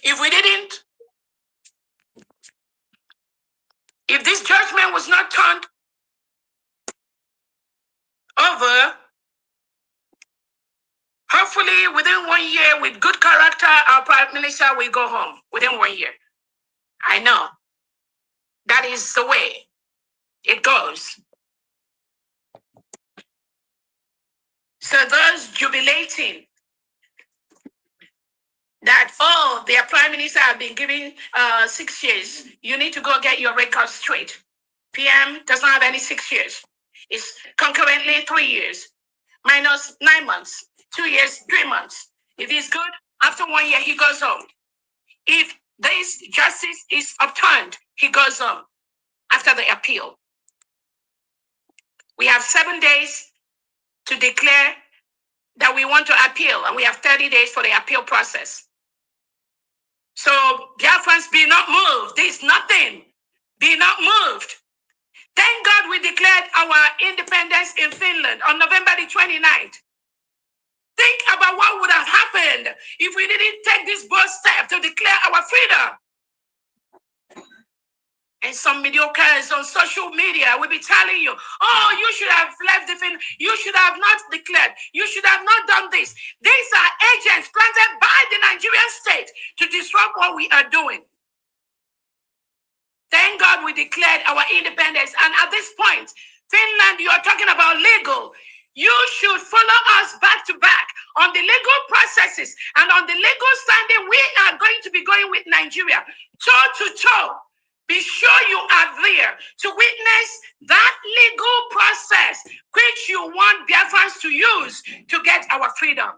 If we didn't, if this judgment was not turned over, hopefully within 1 year, with good character, our prime minister will go home within 1 year. I know. That is the way it goes. So those jubilating that, oh, their prime minister have been given 6 years, you need to go get your record straight. PM does not have any 6 years. It's concurrently 3 years, minus 9 months, 2 years, 3 months. If he's good, after 1 year, he goes home. If this justice is upturned, he goes home after the appeal. We have 7 days to declare that we want to appeal, and we have 30 days for the appeal process. So, Biafrans, be not moved. There's nothing. Be not moved. Thank God we declared our independence in Finland on November the 29th. Think about what would have happened if we didn't take this bold step to declare our freedom. And some mediocres on social media will be telling you, oh, you should have left the Finland. You should have not declared. You should have not done this. These are agents planted by the Nigerian state to disrupt what we are doing. Thank God we declared our independence. And at this point, Finland, you are talking about legal. You should follow us back to back on the legal processes and on the legal standing. We are going to be going with Nigeria toe to toe. Be sure you are there to witness that legal process which you want Biafrans to use to get our freedom.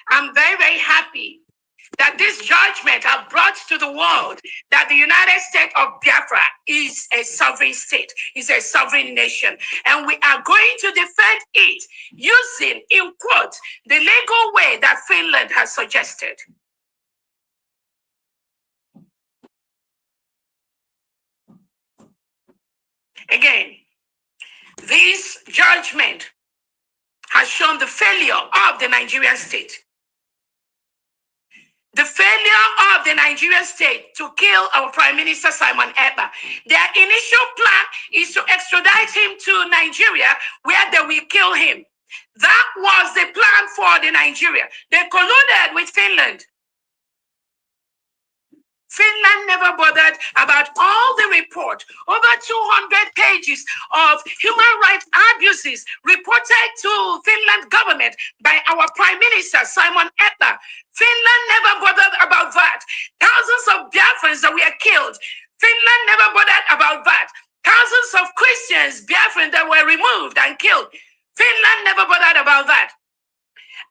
I'm very, very happy that this judgment has brought to the world that the United States of Biafra is a sovereign state, is a sovereign nation, and we are going to defend it using, in quotes, the legal way that Finland has suggested. Again, this judgment has shown the failure of the Nigerian state. The failure of the Nigerian state to kill our Prime Minister Simon Ekpa. Their initial plan is to extradite him to Nigeria, where they will kill him. That was the plan for the Nigeria. They colluded with Finland. Finland never bothered about all the report, over 200 pages of human rights abuses reported to Finland government by our Prime Minister, Simon Ekpa. Finland never bothered about that. Thousands of Biafrans that were killed. Finland never bothered about that. Thousands of Christians, Biafrans that were removed and killed. Finland never bothered about that.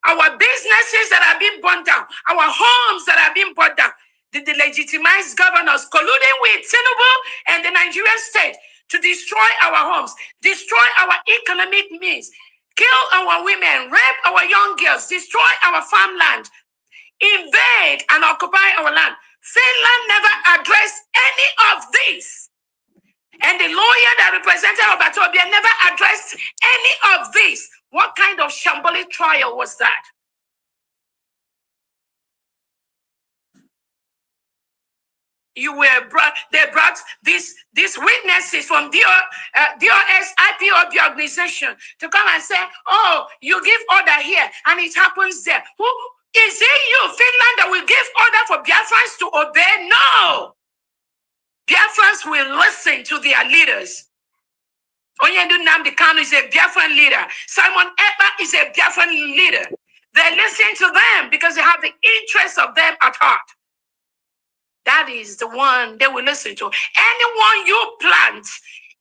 Our businesses that are being burnt down, our homes that are being burnt down. The legitimized governors colluding with Tinubu and the Nigerian state to destroy our homes, destroy our economic means, kill our women, rape our young girls, destroy our farmland, invade and occupy our land. Finland never addressed any of this. And the lawyer that represented Obatobia never addressed any of this. What kind of shambolic trial was that? They brought these witnesses from DOS IPOB organization to come and say, oh, you give order here and it happens there. Who is it? You, Finland, that will give order for Biafrans to obey? No. Biafrans will listen to their leaders. Onyendu Nnamdi Kanu is a Biafran leader. Simon Ekpa is a Biafran leader. They listen to them because they have the interests of them at heart. That is the one they will listen to. Anyone you plant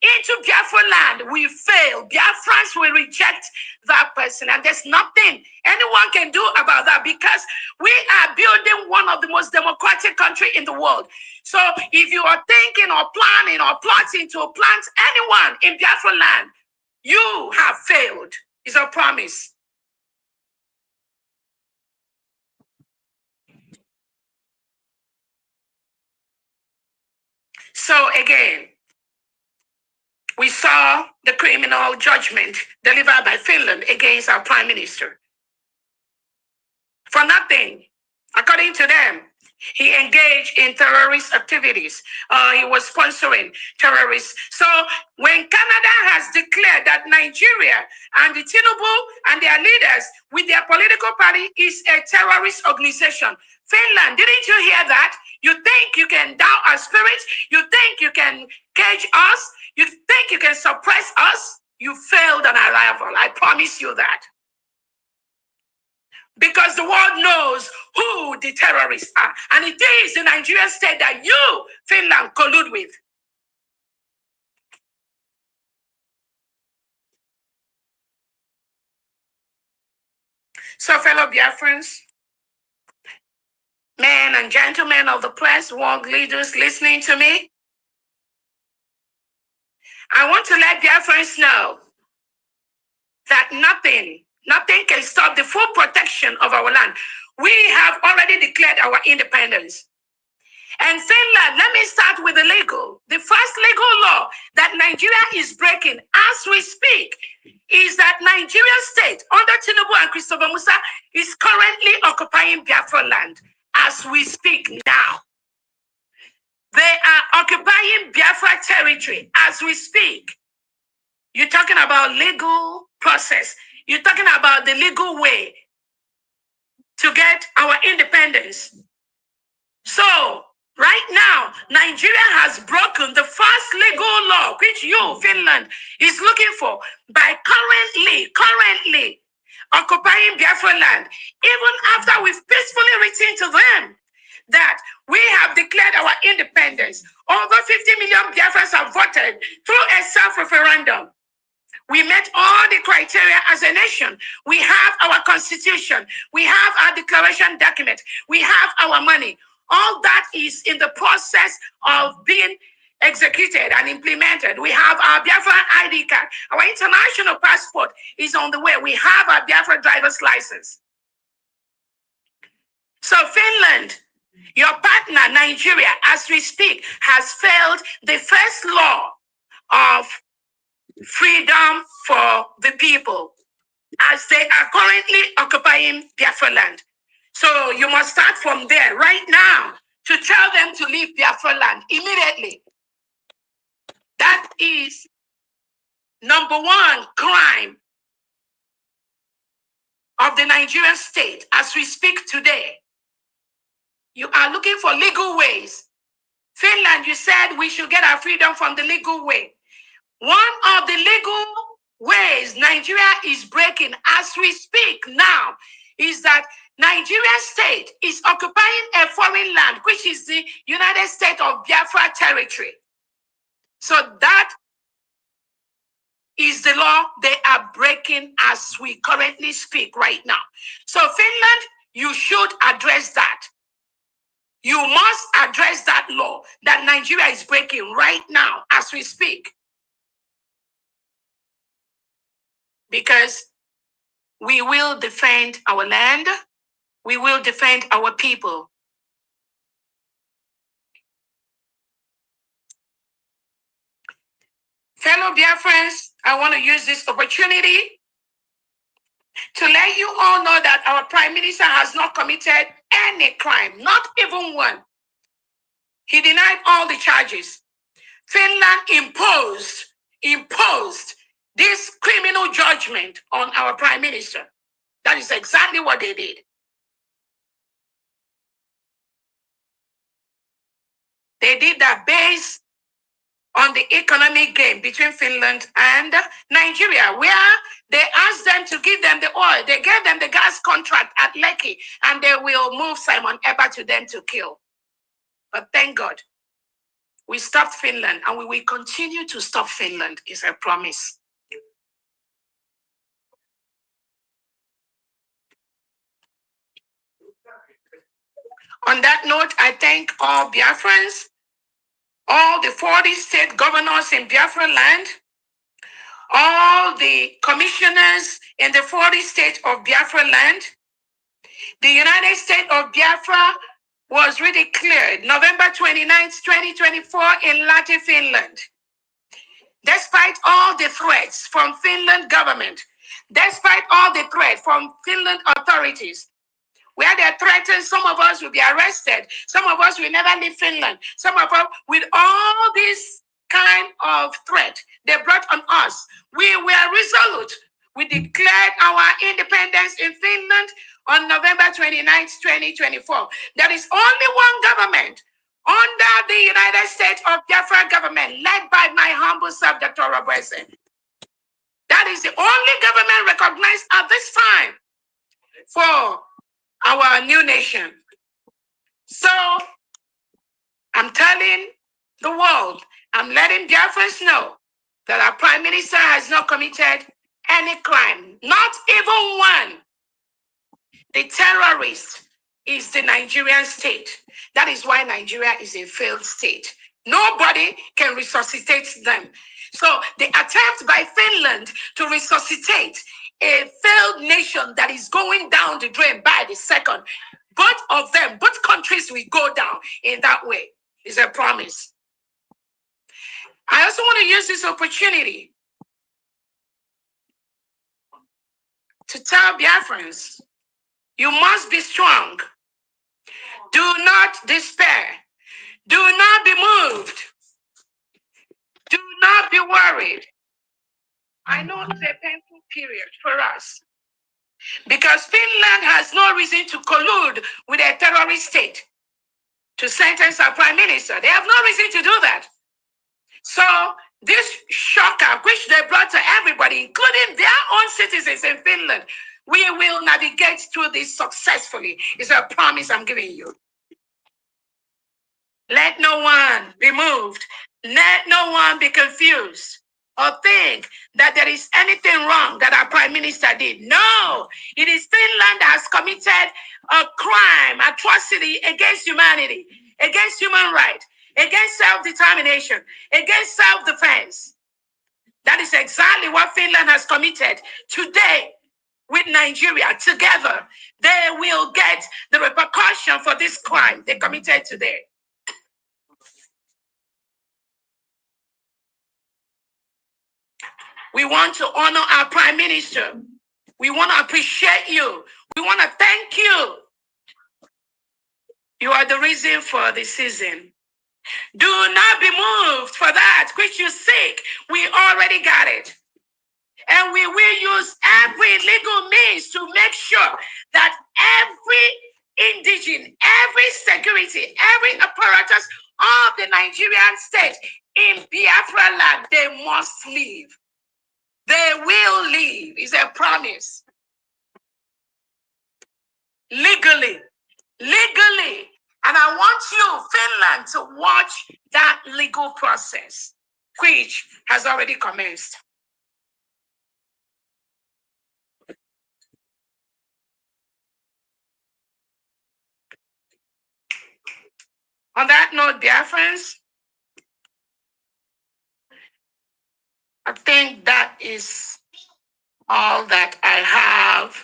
into Biafra land will fail. Biafrans will reject that person. And there's nothing anyone can do about that because we are building one of the most democratic countries in the world. So if you are thinking or planning or plotting to plant anyone in Biafra land, you have failed. It's a promise. So again, we saw the criminal judgment delivered by Finland against our prime minister. for nothing. According to them, he engaged in terrorist activities. He was sponsoring terrorists. So when Canada has declared that Nigeria and the Tinubu and their leaders with their political party is a terrorist organization, Finland, didn't you hear that? You think you can down our spirits? You think you can cage us? You think you can suppress us? You failed on arrival. I promise you that. Because the world knows who the terrorists are. And it is the Nigerian state that you, Finland, collude with. So, fellow Biafrans, men and gentlemen of the press, world leaders listening to me, I want to let Biafrans know that nothing can stop the full protection of our land. We have already declared our independence. And Finland, let me start with the legal. The first legal law that Nigeria is breaking as we speak is that Nigeria state under Tinubu and Christopher Musa is currently occupying Biafra land as we speak now. They are occupying Biafra territory as we speak. You're talking about legal process. You're talking about the legal way to get our independence. So, right now, Nigeria has broken the first legal law, which you, Finland, is looking for by currently occupying Biafra land, even after we've peacefully written to them that we have declared our independence. Over 50 million Biafrans have voted through a self-referendum. We met all the criteria as a nation. We have our constitution. We have our declaration document. We have our money. All that is in the process of being executed and implemented. We have our Biafra ID card. Our international passport is on the way. We have our Biafra driver's license. So Finland, your partner, Nigeria, as we speak, has failed the first law of freedom for the people as they are currently occupying Biafra land. So you must start from there right now to tell them to leave Biafra land immediately. That is number one crime of the Nigerian state as we speak today. You are looking for legal ways. Finland, you said we should get our freedom from the legal way. One of the legal ways Nigeria is breaking as we speak now is that Nigeria state is occupying a foreign land, which is the United States of Biafra territory. So that is the law they are breaking as we currently speak right now. So Finland, you should address that. You must address that law that Nigeria is breaking right now as we speak. Because we will defend our land. We will defend our people. Fellow Biafrans, I want to use this opportunity to let you all know that our Prime Minister has not committed any crime, not even one. He denied all the charges. Finland imposed this criminal judgment on our Prime Minister. That is exactly what they did. They did that based on the economic game between Finland and Nigeria, where they asked them to give them the oil. They gave them the gas contract at Lekki, and they will move Simon Ekpa to them to kill. But thank God, we stopped Finland, and we will continue to stop Finland, is a promise. On that note, I thank all Biafrans, all the 40 state governors in Biafra land, all the commissioners in the 40 states of Biafra land. The United States of Biafra was really cleared November 29th, 2024 in Lahti, Finland. Despite all the threats from Finland government, despite all the threats from Finland authorities, where they threaten some of us will be arrested. Some of us will never leave Finland. Some of us, with all this kind of threat they brought on us, we were resolute. We declared our independence in Finland on November 29th, 2024. There is only one government under the United States of Biafra government, led by my humble self, Dr. Robertson. That is the only government recognized at this time for our new nation. So I'm telling the world, I'm letting Biafrans know that our Prime Minister has not committed any crime, not even one. The terrorist is the Nigerian state. That is why Nigeria is a failed state. Nobody can resuscitate them. So the attempt by Finland to resuscitate a failed nation that is going down the drain by the second, both of them, both countries will go down in that way. It's a promise. I also want to use this opportunity to tell Biafrans, you must be strong. Do not despair. Do not be moved. Do not be worried. I know it's a painful period for us because Finland has no reason to collude with a terrorist state to sentence our prime minister. They have no reason to do that. So this shocker, which they brought to everybody, including their own citizens in Finland, we will navigate through this successfully. It's a promise I'm giving you. Let no one be moved. Let no one be confused or think that there is anything wrong that our prime minister did. No, it is Finland that has committed a crime, atrocity against humanity, against human rights, against self-determination, against self-defense. That is exactly what Finland has committed. Today, with Nigeria together, they will get the repercussion for this crime they committed today. We want to honor our prime minister. We want to appreciate you. We want to thank you. You are the reason for the season. Do not be moved for that which you seek. We already got it. And we will use every legal means to make sure that every indigene, every security, every apparatus of the Nigerian state in Biafra land, they must leave. They will leave. It's a promise. Legally. Legally. And I want you, Finland, to watch that legal process, which has already commenced. On that note, Biafrans, I think that is all that I have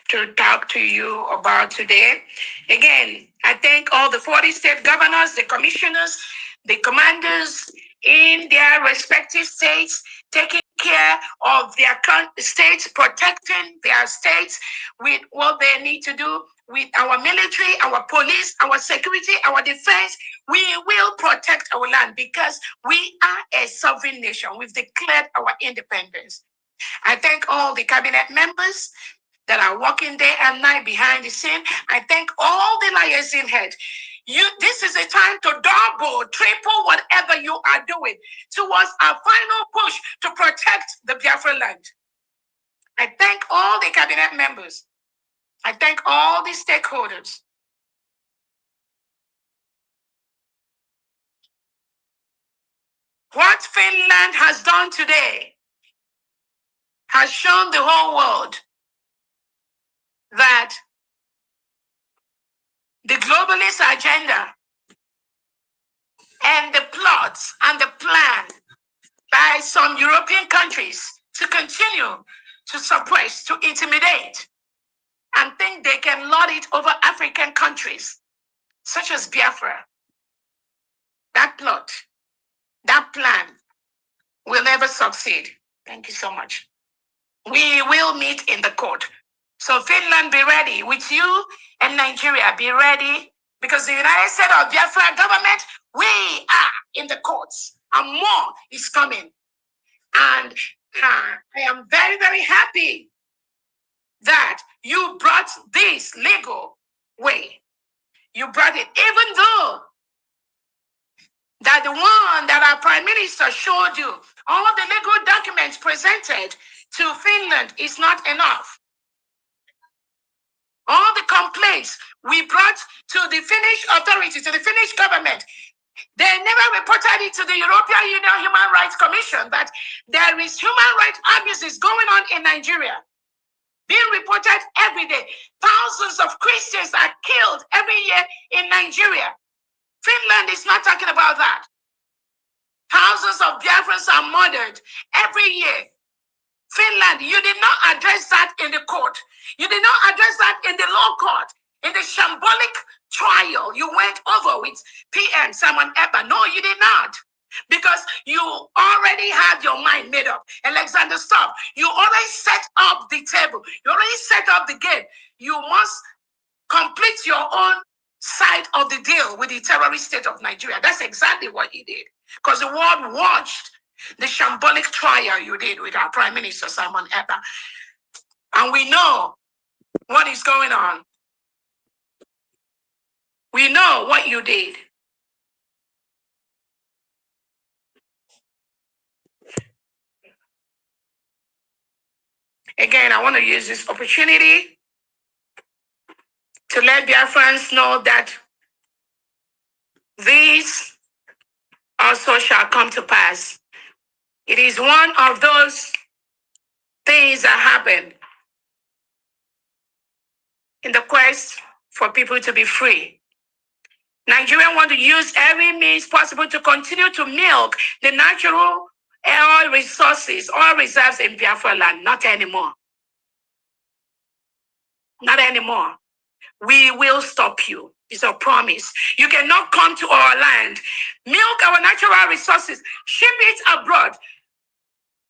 to talk to you about today. Again, I thank all the 40 state governors, the commissioners, the commanders in their respective states, taking care of their states, protecting their states with what they need to do with our military, our police, our security, our defense. We will protect our land because we are a sovereign nation. We've declared our independence. I thank all the cabinet members that are working day and night behind the scene. I thank all the liaison heads. This is a time to double, triple whatever you are doing towards our final push to protect the Biafra land. I thank all the cabinet members. I thank all the stakeholders. What Finland has done today has shown the whole world that the globalist agenda and the plots and the plan by some European countries to continue to suppress, to intimidate, and think they can lord it over African countries, such as Biafra. That plot, that plan will never succeed. Thank you so much. We will meet in the court. So Finland, be ready. With you and Nigeria, be ready, because the United States of Biafra government, we are in the courts, and more is coming. And I am very, very happy that you brought this legal way. You brought it, even though that the one that our Prime Minister showed you, all the legal documents presented to Finland is not enough. All the complaints we brought to the Finnish authorities, to the Finnish government, they never reported it to the European Union Human Rights Commission that there is human rights abuses going on in Nigeria, being reported every day. Thousands of Christians are killed every year in Nigeria. Finland is not talking about that. Thousands of Biafrans are murdered every year. Finland, you did not address that in the court. You did not address that in the law court. In the shambolic trial you went over with PM Simon Ekpa. No, you did not. Because you already had your mind made up. Alexander, stop. You already set up the table. You already set up the game. You must complete your own side of the deal with the terrorist state of Nigeria. That's exactly what you did. Because the world watched the shambolic trial you did with our Prime Minister Simon Ekpa. And we know what is going on. We know what you did. Again, I want to use this opportunity to let Biafrans know that these also shall come to pass. It is one of those things that happen in the quest for people to be free. Nigerians want to use every means possible to continue to milk the natural oil resources, oil reserves in Biafra land. Not anymore. Not anymore. We will stop you. It's a promise. You cannot come to our land, milk our natural resources, ship it abroad,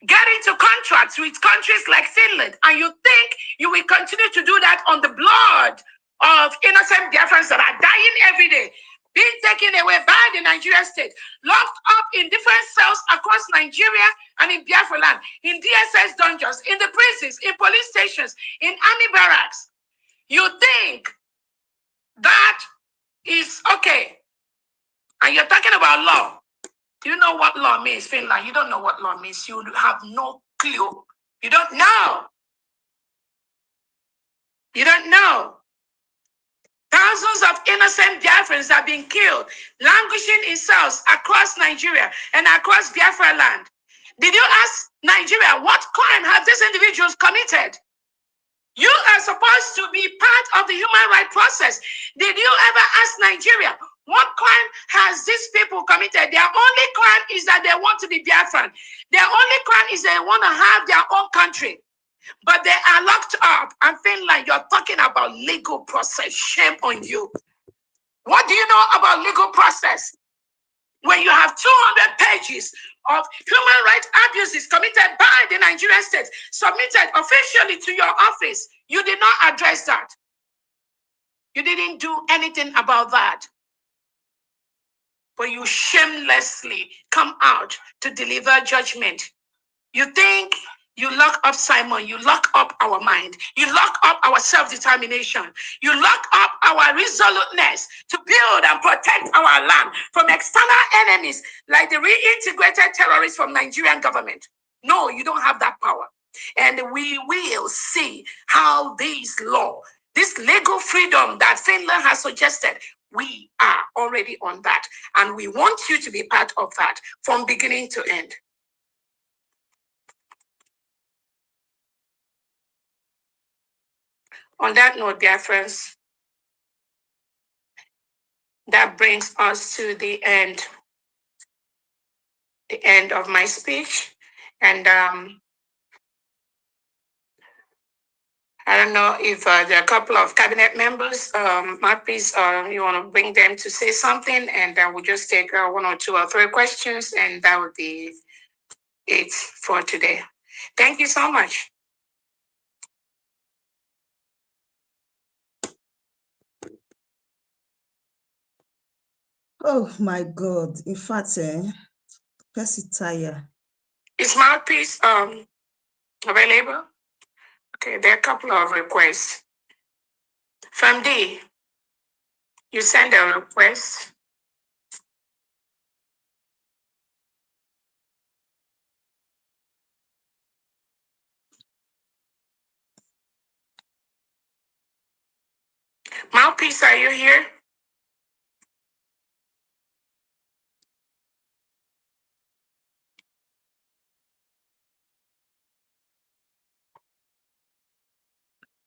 get into contracts with countries like Finland, and you think you will continue to do that on the blood of innocent Biafrans that are dying every day, being taken away by the Nigerian state, locked up in different cells across Nigeria and in Biafra land, in DSS dungeons, in the prisons, in police stations, in army barracks. You think that is okay. And you're talking about law. Do you know what law means, Finland? You don't know what law means. You have no clue. You don't know. You don't know. Thousands of innocent Biafrans have been killed, languishing in cells across Nigeria and across Biafra land. Did you ask Nigeria what crime have these individuals committed? You are supposed to be part of the human rights process. Did you ever ask Nigeria what crime has these people committed? Their only crime is that they want to be Biafran. Their only crime is they want to have their own country. But they are locked up. And Finland, you're talking about legal process. Shame on you. What do you know about legal process? When you have 200 pages of human rights abuses committed by the Nigerian state, submitted officially to your office, you did not address that. You didn't do anything about that. But you shamelessly come out to deliver judgment. You think you lock up Simon, you lock up our mind, you lock up our self-determination, you lock up our resoluteness to build and protect our land from external enemies like the reintegrated terrorists from Nigerian government. No, you don't have that power. And we will see how this law, this legal freedom that Finland has suggested, we are already on that. And we want you to be part of that from beginning to end. On that note, dear friends, that brings us to the end of my speech. And I don't know if there are a couple of cabinet members, please, you want to bring them to say something, and we'll just take 1 or 2 or 3 questions, and that would be it for today. Thank you so much. Oh my God. In fact, Persitaya. Is mouthpiece available? Okay, there are a couple of requests. From D, you send a request. Mouthpiece, are you here?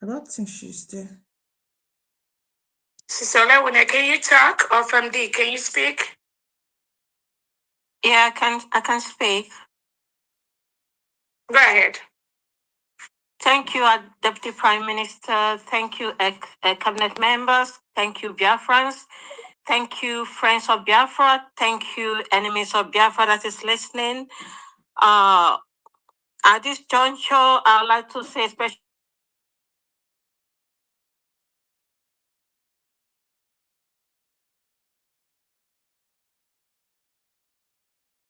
I don't think she's there. Sister Lewin, can you talk? Or from D, can you speak? Yeah, I can speak. Go ahead. Thank you, Deputy Prime Minister. Thank you, Cabinet members. Thank you, Biafrans. Thank you, friends of Biafra. Thank you, enemies of Biafra that is listening. At this juncture, I'd like to say especially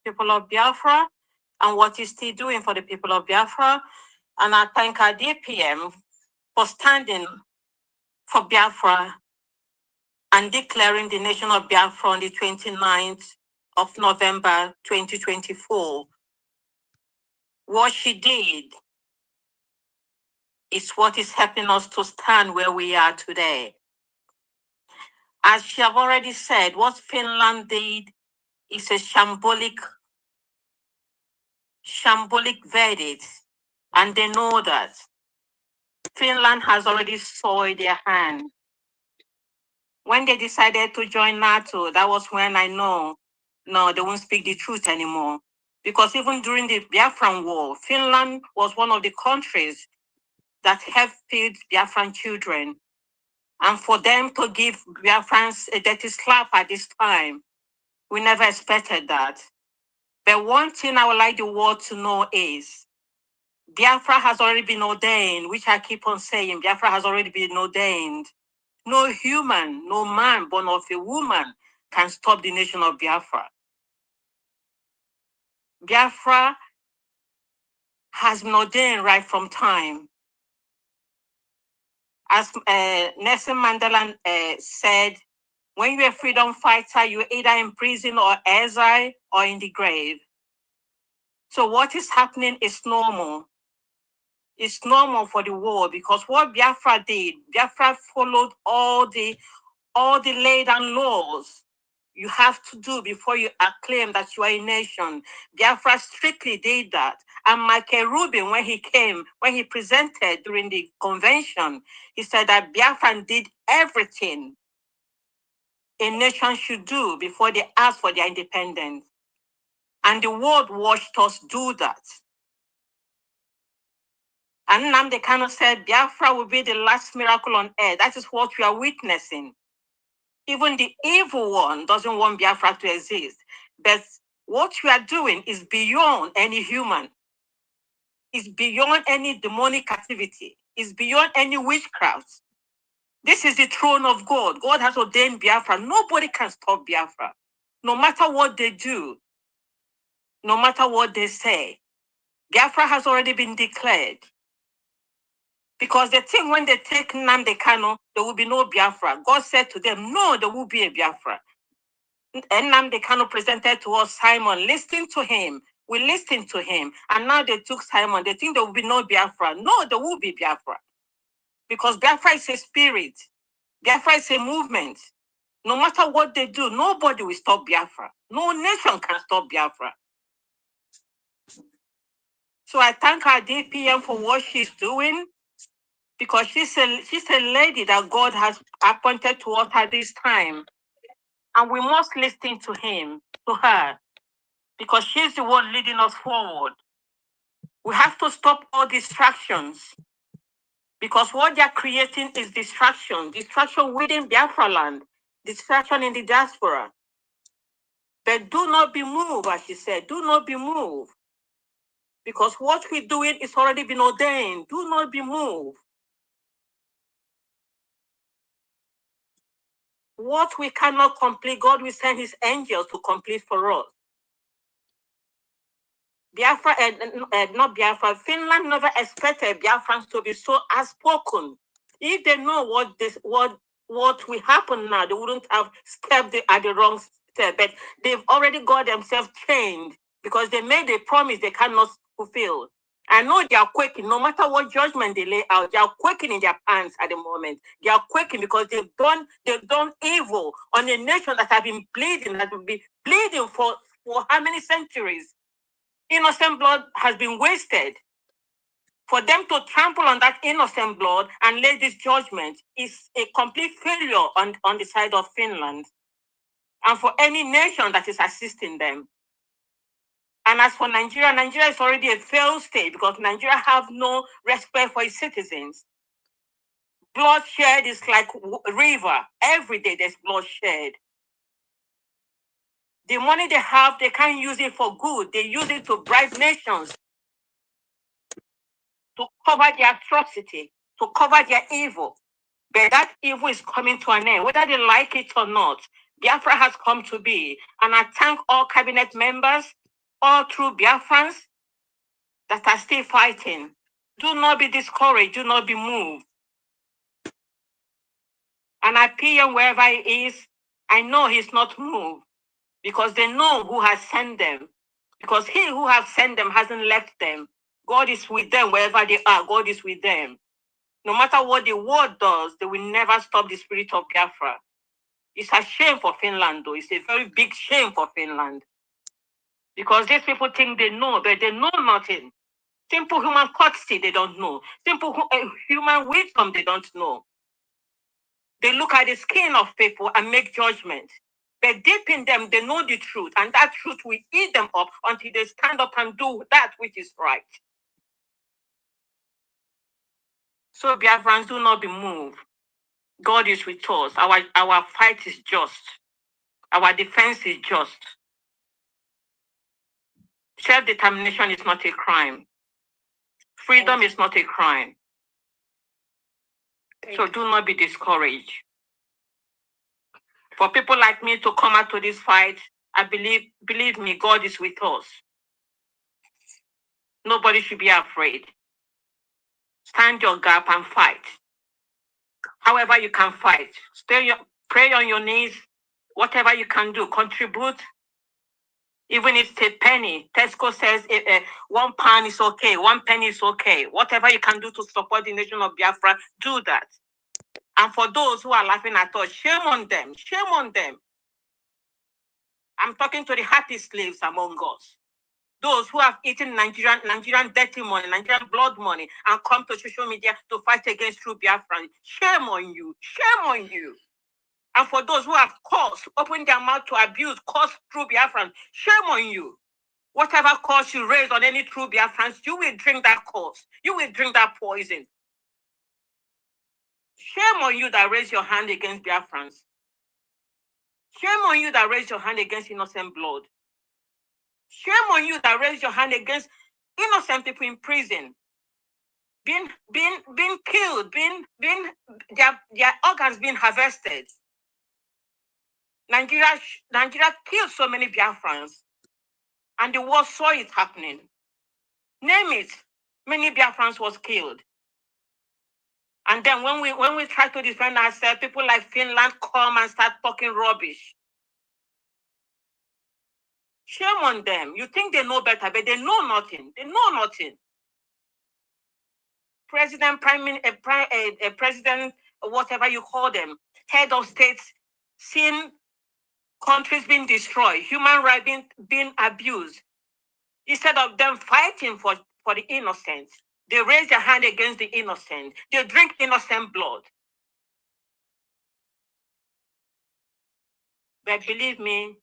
people of Biafra and what he's still doing for the people of Biafra. And I thank our DPM for standing for Biafra and declaring the nation of Biafra on the 29th of November 2024. What she did is what is helping us to stand where we are today. As she have already said, what Finland did is a shambolic verdict, and they know that. Finland has already soiled their hand. When they decided to join NATO, that was when I know, no, they won't speak the truth anymore. Because even during the Biafran War, Finland was one of the countries that helped feed Biafran children. And for them to give Biafrans a dirty slap at this time, we never expected that. But one thing I would like the world to know is Biafra has already been ordained, which I keep on saying, Biafra has already been ordained. No human, no man born of a woman can stop the nation of Biafra. Biafra has been ordained right from time. As Nelson Mandela said, when you're a freedom fighter, you're either in prison or exile or in the grave. So what is happening is normal. It's normal for the world because what Biafra did, Biafra followed all the laid down laws you have to do before you acclaim that you are a nation. Biafra strictly did that. And Michael Rubin, when he presented during the convention, he said that Biafra did everything a nation should do before they ask for their independence. And the world watched us do that. And Nnamdi Kanu said Biafra will be the last miracle on earth. That is what we are witnessing. Even the evil one doesn't want Biafra to exist. But what we are doing is beyond any human. It's beyond any demonic activity. It's beyond any witchcraft. This is the throne of God. God has ordained Biafra. Nobody can stop Biafra. No matter what they do, no matter what they say, Biafra has already been declared. Because they think when they take Nnamdi Kanu, there will be no Biafra. God said to them, no, there will be a Biafra. And Nnamdi Kanu presented to us Simon, listen to him. We listened to him. And now they took Simon. They think there will be no Biafra. No, there will be Biafra. Because Biafra is a spirit. Biafra is a movement. No matter what they do, nobody will stop Biafra. No nation can stop Biafra. So I thank our DPM for what she's doing, because she's a lady that God has appointed to us at this time. And we must listen to her, because she's the one leading us forward. We have to stop all distractions, because what they're creating is distraction within Biafra land, distraction in the diaspora. But do not be moved, as she said, do not be moved. Because what we're doing is already been ordained. Do not be moved. what we cannot complete, God will send his angels to complete for us. Biafra, not Biafra, Finland never expected Biafrans to be so outspoken. If they know what will happen now, they wouldn't have stepped at the wrong step. But they've already got themselves chained because they made a promise they cannot fulfill. I know they are quaking, no matter what judgment they lay out, they are quaking in their pants at the moment. They are quaking because they've done evil on a nation that have been bleeding, that will be bleeding for how many centuries? Innocent blood has been wasted. For them to trample on that innocent blood and lay this judgment is a complete failure on the side of Finland and for any nation that is assisting them. And as for Nigeria, Nigeria is already a failed state because Nigeria have no respect for its citizens. Bloodshed is like a river. Every day there's bloodshed. The money they have, they can't use it for good. They use it to bribe nations, to cover their atrocity, to cover their evil. But that evil is coming to an end, whether they like it or not. Biafra has come to be. And I thank all cabinet members, all true Biafrans that are still fighting. Do not be discouraged. Do not be moved. And I appeal wherever he is. I know he's not moved because they know who has sent them. Because he who has sent them hasn't left them. God is with them wherever they are. God is with them. No matter what the world does, they will never stop the spirit of Biafra. It's a shame for Finland, though. It's a very big shame for Finland. Because these people think they know, but they know nothing. Simple human courtesy, they don't know. Simple human wisdom, they don't know. They look at the skin of people and make judgment. But deep in them, they know the truth. And that truth will eat them up until they stand up and do that which is right. So Biafrans, do not be moved. God is with us. Our fight is just. Our defense is just. Self-determination is not a crime. Freedom is not a crime. So do not be discouraged. For people like me to come out to this fight, I believe me, God is with us. Nobody should be afraid. Stand your gap and fight. However you can fight. Pray on your knees. Whatever you can do, contribute. Even if it's a penny. Tesco says £1 is okay. 1 penny is okay. Whatever you can do to support the nation of Biafra, do that. And for those who are laughing at us, shame on them. Shame on them. I'm talking to the happy slaves among us. Those who have eaten Nigerian dirty money, Nigerian blood money, and come to social media to fight against true Biafran. Shame on you. Shame on you. And for those who have caused, opened their mouth to abuse, caused true Biafran, shame on you. Whatever cause you raise on any true Biafrans, you will drink that cause. You will drink that poison. Shame on you that raise your hand against Biafrans. Shame on you that raise your hand against innocent blood. Shame on you that raise your hand against innocent people in prison, being killed, their organs being harvested. Nigeria killed so many Biafrans, and the world saw it happening. Name it, many Biafrans was killed. And then when we try to defend ourselves, people like Finland come and start talking rubbish. Shame on them. You think they know better, but they know nothing. They know nothing. President, president, whatever you call them, head of states, seeing countries being destroyed, human rights being abused. Instead of them fighting for the innocent, they raise their hand against the innocent. They drink innocent blood. But believe me,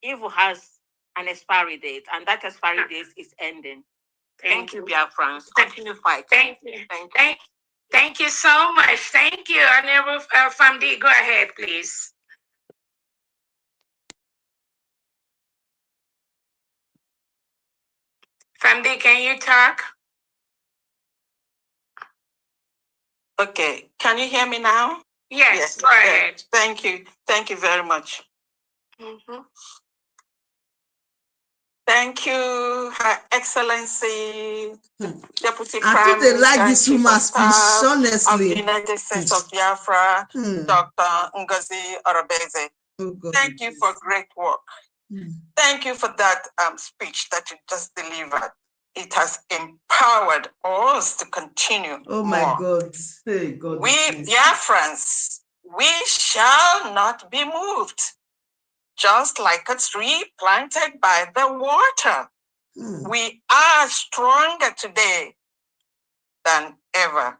evil has an expiry date, and that expiry date is ending. Thank you, Biafrans. Continue fighting. Thank you. Thank you so much. Thank you. Honorable Famdi, go ahead, please. Famdi, can you talk? Okay. Can you hear me now? Yes, go ahead. Thank you. Thank you very much. Thank you, Her Excellency, Deputy I Prime think they Minister like and this Chief of woman's speech, Staff of the honestly. United States of Biafra, Dr. Ngozi Orobeze. Oh, God. Thank you for great work. Thank you for that speech that you just delivered. It has empowered us to continue. Oh, more. my God. Hey, God. We Biafrans, we shall not be moved, just like a tree planted by the water. We are stronger today than ever.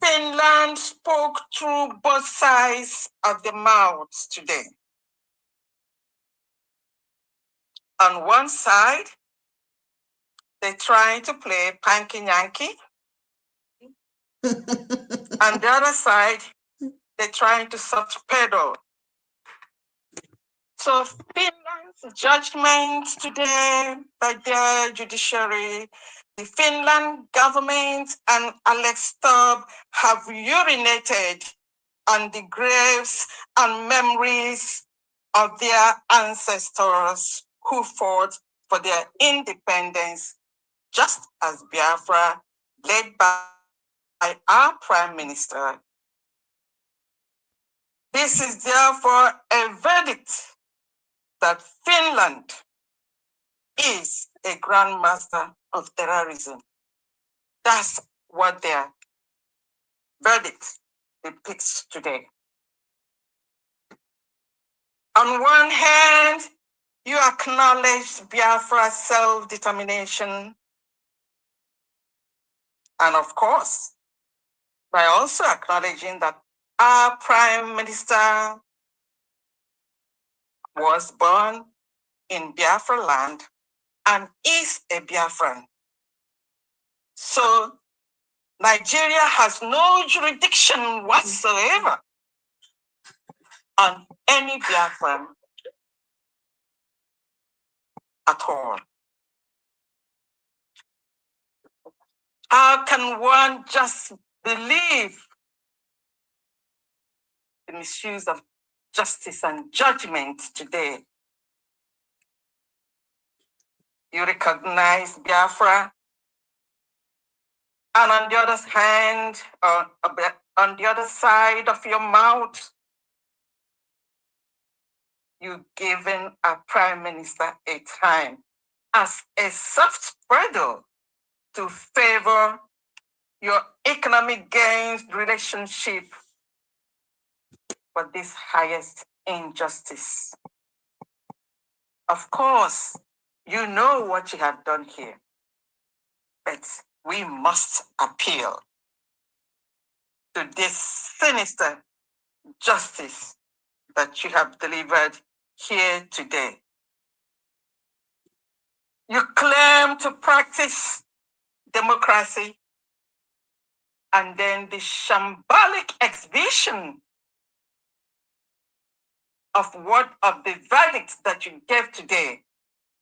Finland spoke through both sides of the mouths today. On one side, they try to play Panky Yankee. On the other side, they're trying to soft pedal. So Finland's judgment today by their judiciary, the Finland government and Alex Stubb have urinated on the graves and memories of their ancestors who fought for their independence, just as Biafra, led by our Prime Minister. This is therefore a verdict that Finland is a grandmaster of terrorism. That's what their verdict depicts today. On one hand, you acknowledge Biafra's self-determination, and of course, by also acknowledging that our Prime Minister was born in Biafra land and is a Biafran. So Nigeria has no jurisdiction whatsoever on any Biafran at all. How can one just believe the misuse of justice and judgment today? You recognize Biafra, and on the other hand, on the other side of your mouth, you've given a prime minister a time as a soft pedal to favor your economic gains relationship for this highest injustice. Of course, you know what you have done here, but we must appeal to this sinister justice that you have delivered here today. You claim to practice democracy, and then the shambolic exhibition of the verdict that you gave today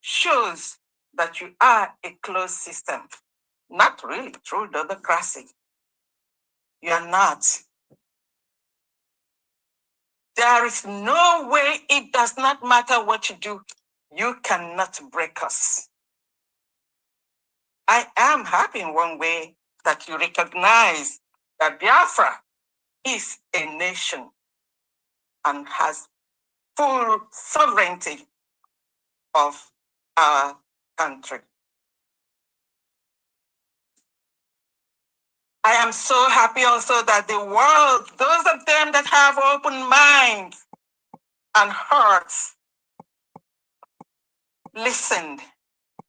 shows that you are a closed system, not really true democracy. You are not. There is no way, it does not matter what you do, you cannot break us. I am happy in one way that you recognize that Biafra is a nation and has full sovereignty of our country. I am so happy also that the world, those of them that have open minds and hearts, listened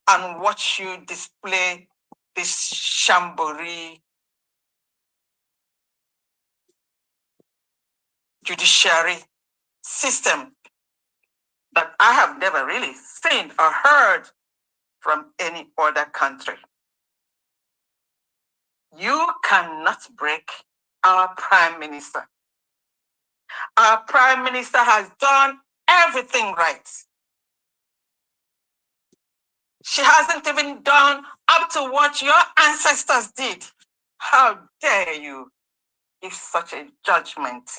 and watched you display this shambori judiciary system that I have never really seen or heard from any other country. You cannot break our Prime Minister. Our Prime Minister has done everything right. She hasn't even done up to what your ancestors did. How dare you if such a judgment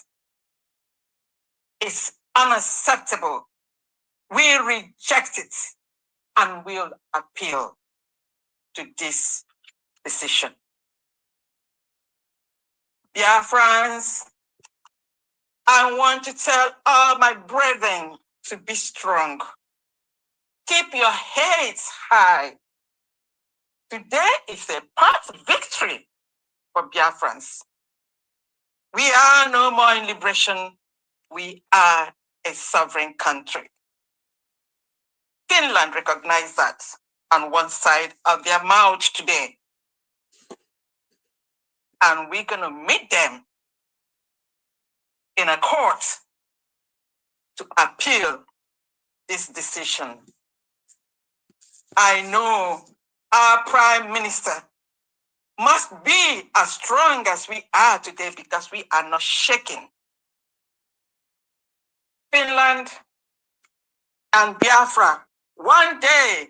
is unacceptable, we reject it and will appeal to this decision. Biafrans, I want to tell all my brethren to be strong. Keep your heads high. Today is a part victory for Biafrans. We are no more in liberation. We are a sovereign country. Finland recognized that on one side of their mouth today. And we're going to meet them in a court to appeal this decision. I know our Prime Minister must be as strong as we are today because we are not shaking. Finland and Biafra, one day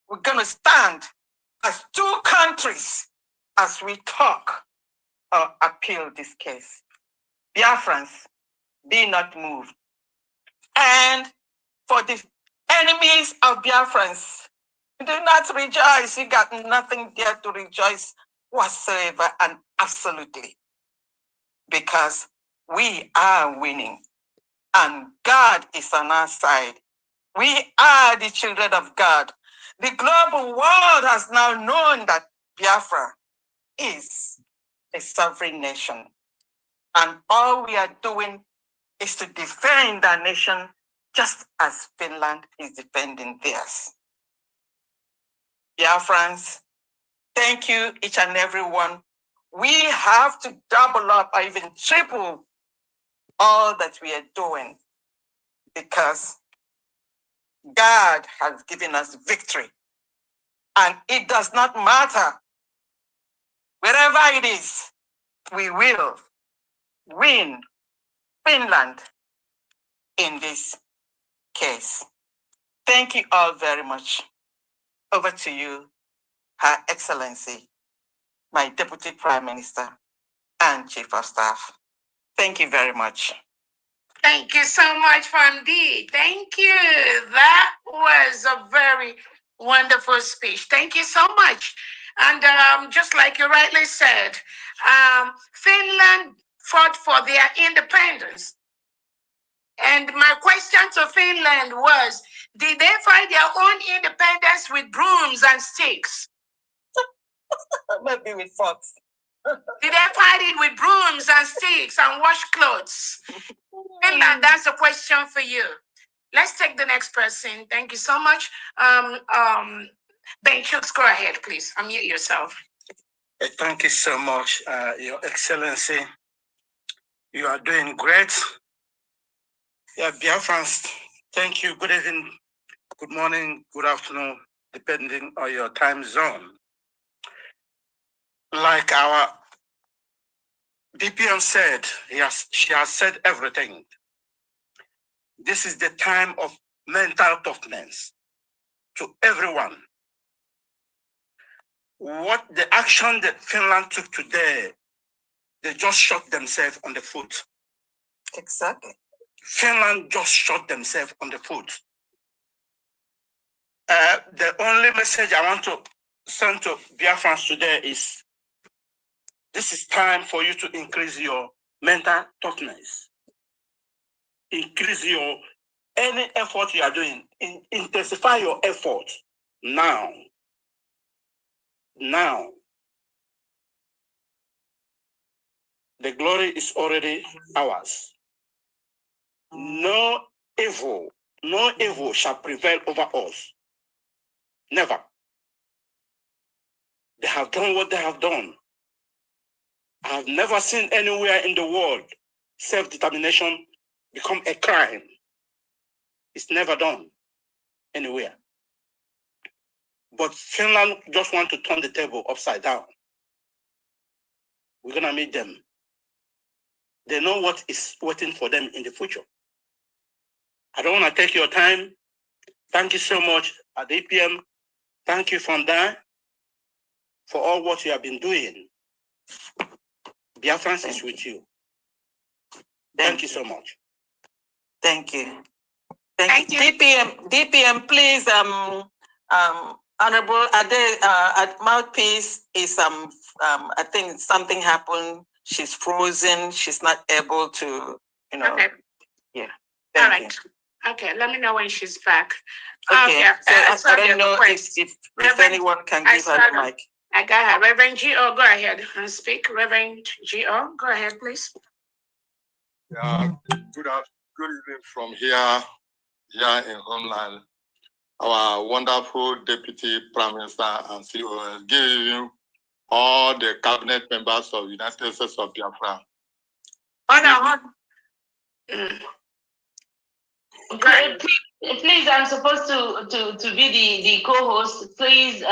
we're going to stand as two countries as we talk or appeal this case. Biafrans, be not moved. And for the enemies of Biafrans, do not rejoice. You got nothing there to rejoice whatsoever and absolutely. Because we are winning and God is on our side. We are the children of God. The global world has now known that Biafra is a sovereign nation. And all we are doing is to defend our nation just as Finland is defending theirs. Biafrans, thank you, each and every one. We have to double up or even triple all that we are doing because God has given us victory. And it does not matter. Wherever it is, we will win Finland in this case. Thank you all very much. Over to you, Her Excellency, my Deputy Prime Minister and Chief of Staff. Thank you very much. Thank you so much, Fondi. Thank you. That was a very wonderful speech. Thank you so much. And just like you rightly said, Finland fought for their independence. And my question to Finland was, did they fight their own independence with brooms and sticks? Maybe with forks. Did they fight it with brooms and sticks and washcloths? Finland, that's a question for you. Let's take the next person. Thank you so much. Ben Chooks, go ahead, please. Unmute yourself. Thank you so much, Your Excellency. You are doing great. Yeah, Biafrans, thank you. Good evening, good morning, good afternoon, depending on your time zone. Like our DPM said, she has said everything. This is the time of mental toughness to everyone. What the action that Finland took today, they just shot themselves on the foot. Exactly. Finland just shot themselves on the foot. The only message I want to send to Biafrans today is, this is time for you to increase your mental toughness. Increase any effort you are doing, intensify your effort now. Now. The glory is already ours. No evil shall prevail over us. Never. They have done what they have done. I have never seen anywhere in the world self-determination become a crime. It's never done anywhere. But Finland just want to turn the table upside down. We're gonna meet them. They know what is waiting for them in the future. I don't want to take your time. Thank you so much at APM. Thank you, Fonda, for all what you have been doing. Biafrans is with you. Thank you so much. Thank you. Thank you. DPM, please, Honorable Ade, at Mouthpiece is, I think something happened. She's frozen. She's not able to, Okay. Yeah. All right. Okay, let me know when she's back. Okay. So I don't know if anyone can give her the mic. I got her. Reverend G.O., go ahead and speak. Reverend G.O., go ahead, please. Yeah, good evening from here in Homeland. Our wonderful Deputy Prime Minister and CEO giving all the cabinet members of United States of Biafra. Please, I'm supposed to be the co-host. Please,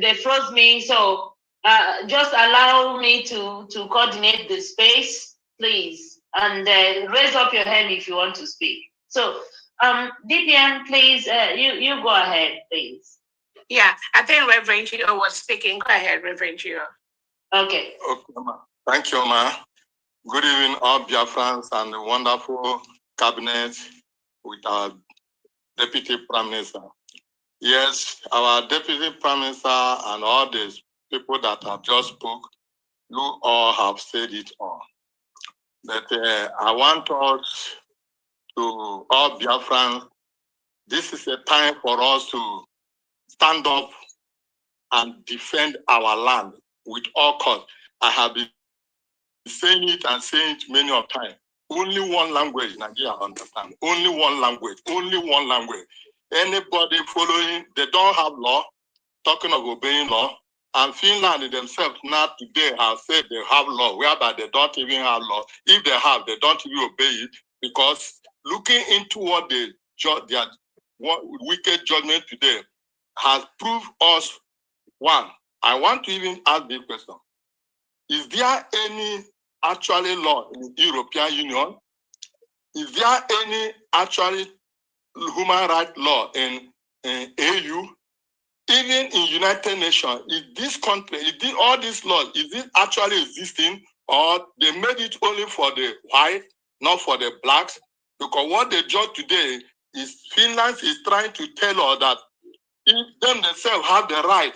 they froze me, so just allow me to coordinate the space, please, and raise up your hand if you want to speak. So, DPM, please, you go ahead, please. Yeah, I think Reverend Gio was speaking. Go ahead, Reverend Gio. Okay. Okay, ma. Thank you, ma. Good evening, all Biafrans and the wonderful cabinet with our Deputy Prime Minister. Yes, our Deputy Prime Minister and all these people that have just spoke, you all have said it all. But I want us to all Biafrans, this is a time for us to stand up and defend our land with all costs. I have been saying it and saying it many of times. Only one language Nigeria understand. Only one language. Only one language. Anybody following, they don't have law. Talking of obeying law. And Finland themselves now today have said they have law, whereby they don't even have law. If they have, they don't even obey it, because looking into what they their wicked judgment today has proved us one. I want to even ask this question. Is there any actually law in the European Union? Is there any actually human rights law in AU? Even in United Nations, is this country, all these laws, is it actually existing, or they made it only for the white, not for the blacks? Because what they judge today is Finland is trying to tell us that if them themselves have the right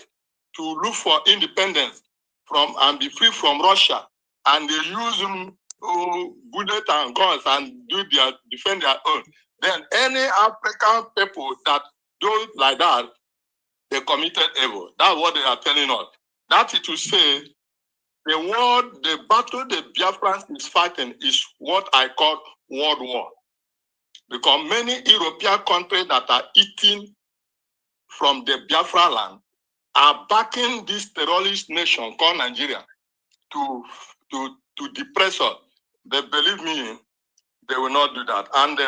to look for independence from and be free from Russia, and they use bullets and guns and defend their own, then any African people that do it like that, they committed evil. That's what they are telling us. That is to say, the battle the Biafrans is fighting is what I call World War. Because many European countries that are eating from the Biafra land are backing this terrorist nation called Nigeria to depress us. They believe me, they will not do that. And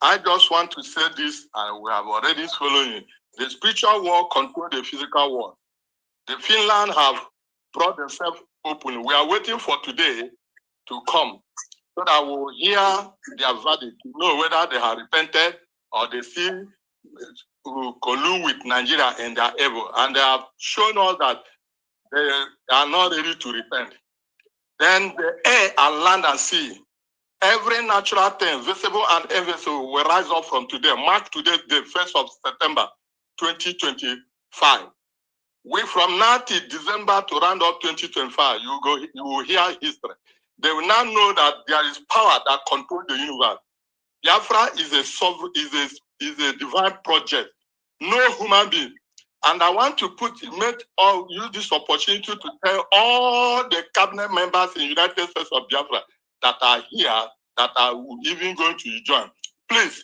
I just want to say this, and we have already following. The spiritual war controls the physical war. The Finland have brought themselves open. We are waiting for today to come so that we will hear their verdict, to know whether they have repented or they still collude with Nigeria and their evil. And they have shown us that they are not ready to repent. Then the air and land and sea, every natural thing, visible and invisible, will rise up from today. Mark today, the 1st of September, 2025. We from now till December to round up 2025, you will hear history. They will now know that there is power that controls the universe. Biafra is a divine project, no human being. And I want to use this opportunity to tell all the cabinet members in the United States of Biafra that are here, that are even going to join. Please,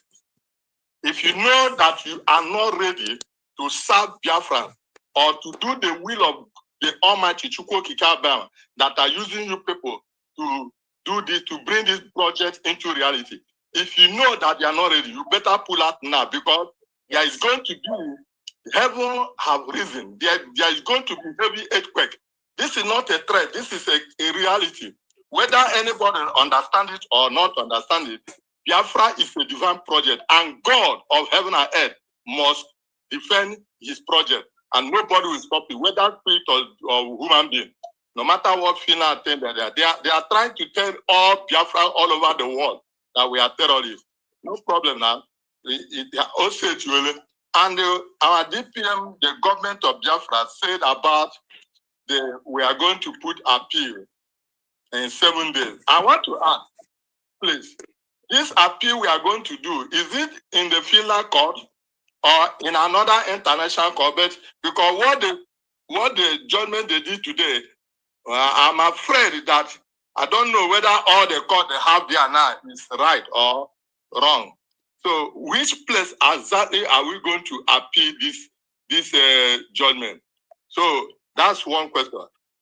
if you know that you are not ready to serve Biafra or to do the will of the Almighty Chukwu Kikabama that are using you people to do this, to bring this project into reality, if you know that you are not ready, you better pull out now, because there is going to be, heaven have risen. There is going to be heavy earthquake. This is not a threat. This is a reality. Whether anybody understand it or not understand it, Biafra is a divine project, and God of heaven and earth must defend his project, and nobody will stop it, whether spirit or human being. No matter what Finland think that they are trying to tell all Biafra all over the world that we are terrorists. No problem now. They are also and our DPM, the government of Biafra, said about we are going to put appeal in 7 days. I want to ask, please, this appeal we are going to do, is it in the Finland court or in another international court? But because what the judgment they did today, I'm afraid that I don't know whether all the court they have there now is right or wrong. So which place exactly are we going to appeal this judgment? So that's one question.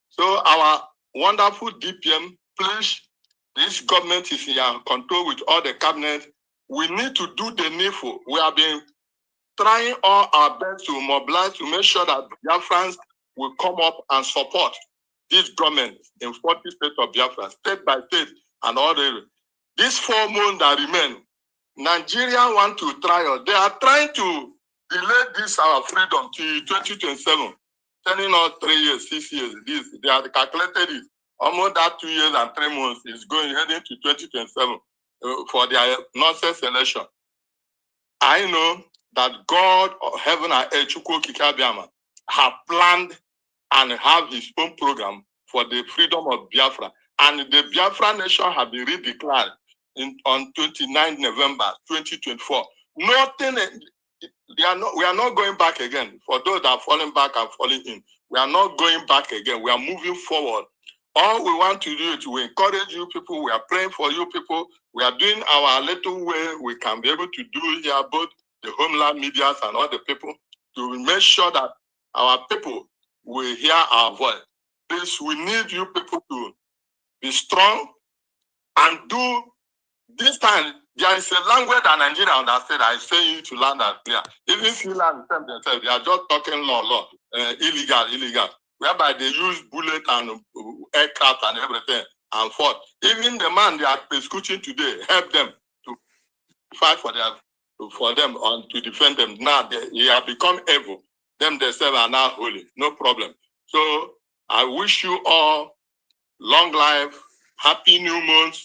So our wonderful DPM, please, this government is in control with all the cabinet. We need to do the needful. We have been trying all our best to mobilize to make sure that Biafrans will come up and support this government in 40 states of Biafra, state by state, and all these 4 months that remain. Nigeria want to try, they are trying to delay this our freedom to 2027, telling us 3 years, 6 years. They have calculated it. Almost that 2 years and 3 months is heading to 2027 for their nonsense election. I know that God of heaven and earth, have planned and have his own program for the freedom of Biafra. And the Biafra nation have been redeclared on 29 November 2024. Nothing, we are not going back again. For those that are falling back and falling in, we are not going back again. We are moving forward. All we want to do is to encourage you people. We are praying for you people. We are doing our little way we can be able to do here, both the homeland medias and all the people, to make sure that our people will hear our voice. Please, we need you people to be strong and do this time. There is a language that Nigeria understand. I say it to land and clear. Even Finland themselves, they are just talking law, illegal, whereby they use bullet and aircraft and everything and fought. Even the man they are persecuting today help them to fight for them and to defend them. Now they have become evil. Them themselves are now holy. No problem. So I wish you all long life, happy new month.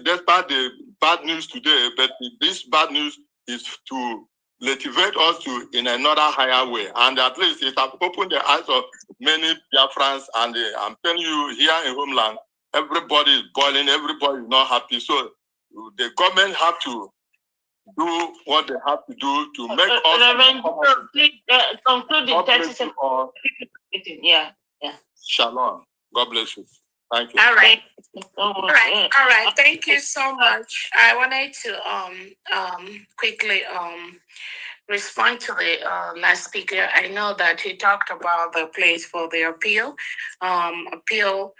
Despite the bad news today, but this bad news is to motivate us to in another higher way. And at least it has opened the eyes of many Biafrans. And I'm telling you, here in homeland, everybody is boiling, everybody is not happy. So the government have to do what they have to do to make us. Please conclude in 30 seconds. Yeah. Shalom. God bless you. Thank you. All right. All right. Thank you so much. I wanted to quickly respond to the last speaker. I know that he talked about the place for the appeal. Appeal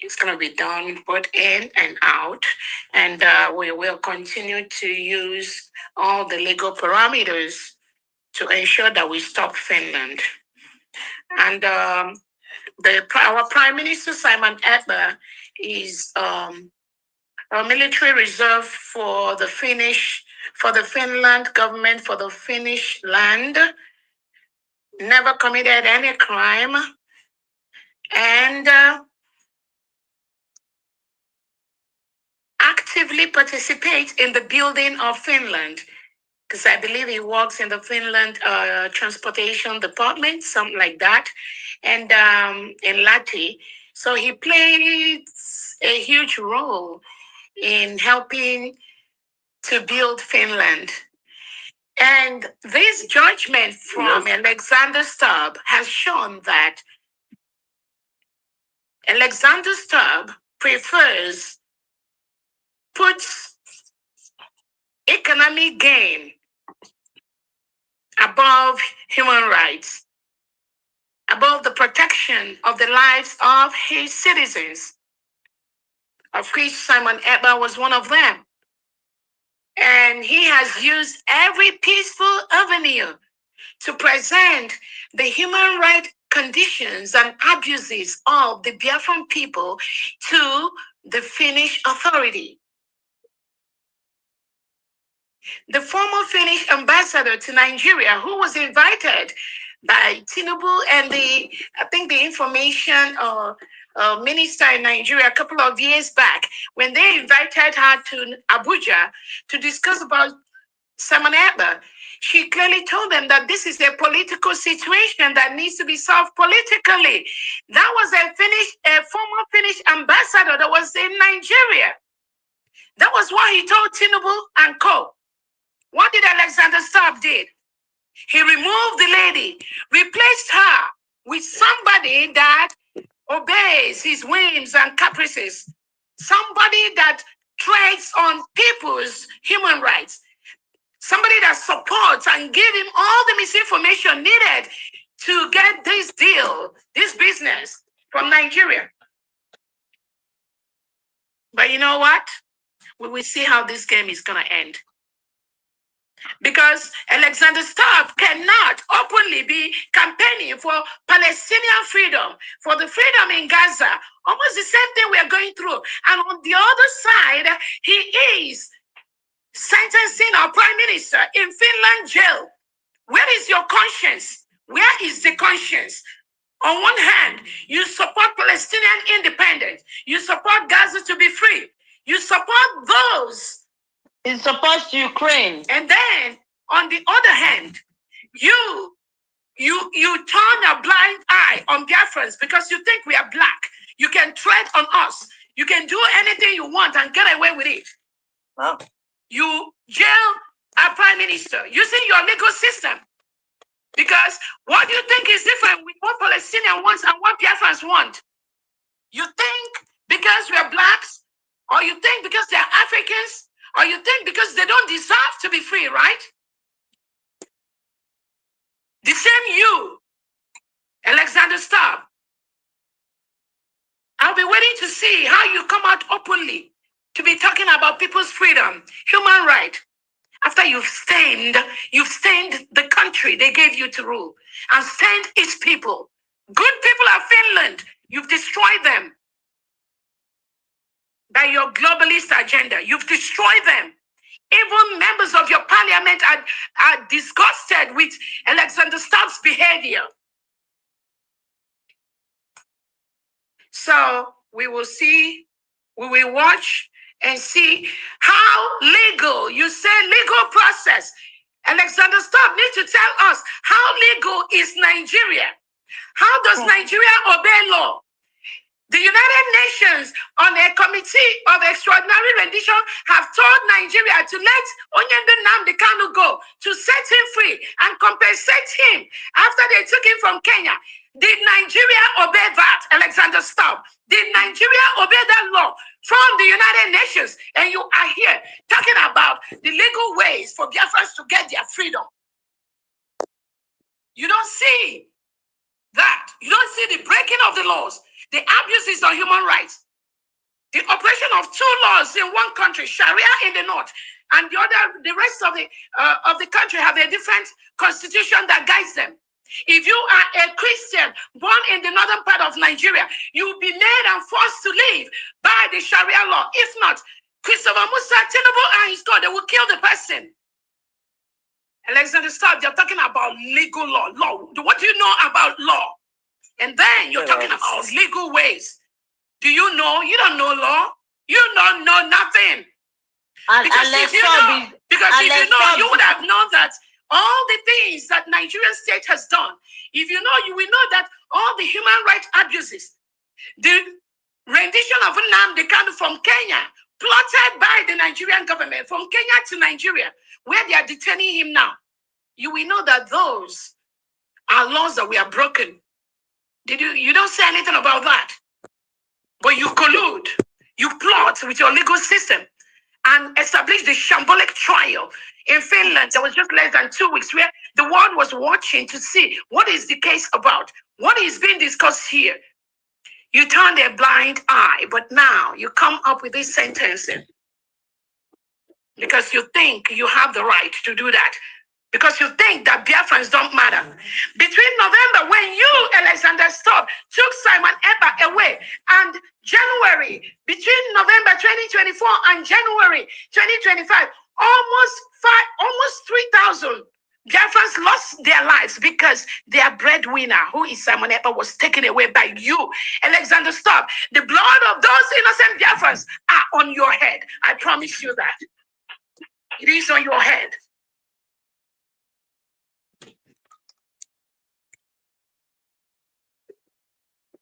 is going to be done both in and out, and we will continue to use all the legal parameters to ensure that we stop Finland. And our Prime Minister Simon Ekpa is a military reserve for the Finland government, for the Finnish land, never committed any crime, and actively participates in the building of Finland. Because I believe he works in the Finland transportation department, something like that, and in Lati. So he plays a huge role in helping to build Finland. And this judgment from Alexander Stubb has shown that Alexander Stubb puts economic gain above human rights, above the protection of the lives of his citizens, of which Simon Ekpa was one of them. And he has used every peaceful avenue to present the human rights conditions and abuses of the Biafran people to the Finnish authority. The former Finnish ambassador to Nigeria, who was invited by Tinubu and I think the information minister in Nigeria a couple of years back, when they invited her to Abuja to discuss about Simon Ekpa. She clearly told them that this is a political situation that needs to be solved politically. That was a former Finnish ambassador that was in Nigeria. That was what he told Tinubu and co. What did Alexander Stubb did? He removed the lady, replaced her with somebody that obeys his whims and caprices, somebody that treads on people's human rights, somebody that supports and give him all the misinformation needed to get this deal, this business from Nigeria. But you know what? We will see how this game is going to end. Because Alexander Stubb cannot openly be campaigning for Palestinian freedom, for the freedom in Gaza. Almost the same thing we are going through. And on the other side, he is sentencing our prime minister in Finland jail. Where is your conscience? Where is the conscience? On one hand, you support Palestinian independence. You support Gaza to be free. You support those. It supports Ukraine. And then, on the other hand, you turn a blind eye on Biafrans because you think we are black. You can tread on us. You can do anything you want and get away with it. Wow. You jail a prime minister using your legal system. Because what do you think is different with what Palestinians want and what Biafrans want? You think because we are blacks, or you think because they're Africans, or you think because they don't deserve to be free, right? The same you, Alexander Stubb. I'll be waiting to see how you come out openly to be talking about people's freedom, human right, after you've stained the country they gave you to rule and stained its people. Good people of Finland, you've destroyed them. By your globalist agenda, you've destroyed them. Even members of your parliament are disgusted with Alexander Stubb's behavior. So we will see, we will watch and see how legal, you say legal process. Alexander Stubb needs to tell us how legal is Nigeria? How does Nigeria obey law? The United Nations on a committee of extraordinary rendition have told Nigeria to let Onyende Nnamdi Kanu go, to set him free and compensate him after they took him from Kenya. Did Nigeria obey that, Alexander Stubb? Did Nigeria obey that law from the United Nations? And you are here talking about the legal ways for Biafrans to get their freedom. You don't see that. You don't see the breaking of the laws, the abuses on human rights, the operation of two laws in one country, Sharia in the north, and the rest of the country have a different constitution that guides them. If you are a Christian born in the northern part of Nigeria, you will be made and forced to live by the Sharia law. If not, Christopher Musa, Tinubu, and his God, they will kill the person. Alexander Stubb, they're talking about legal law. What do you know about law? And then you're talking about legal ways. Do you know? You don't know law. You don't know nothing. Because if you know, you would have known that all the things that Nigerian state has done. If you know, you will know that all the human rights abuses, the rendition of Nnamdi Kanu from Kenya, plotted by the Nigerian government from Kenya to Nigeria, where they are detaining him now, you will know that those are laws that we are broken. You don't say anything about that, but you collude, you plot with your legal system and establish the shambolic trial in Finland. There was just less than 2 weeks where the world was watching to see what is the case about, what is being discussed here. You turned a blind eye, but now you come up with this sentencing because you think you have the right to do that. Because you think that Biafrans don't matter. Between November, when you, Alexander Stubb, took Simon Ekpa away, and January, between November 2024 and January 2025, almost 3,000 Biafrans lost their lives because their breadwinner, who is Simon Ekpa, was taken away by you. Alexander, stop. The blood of those innocent Biafrans are on your head. I promise you that. It is on your head.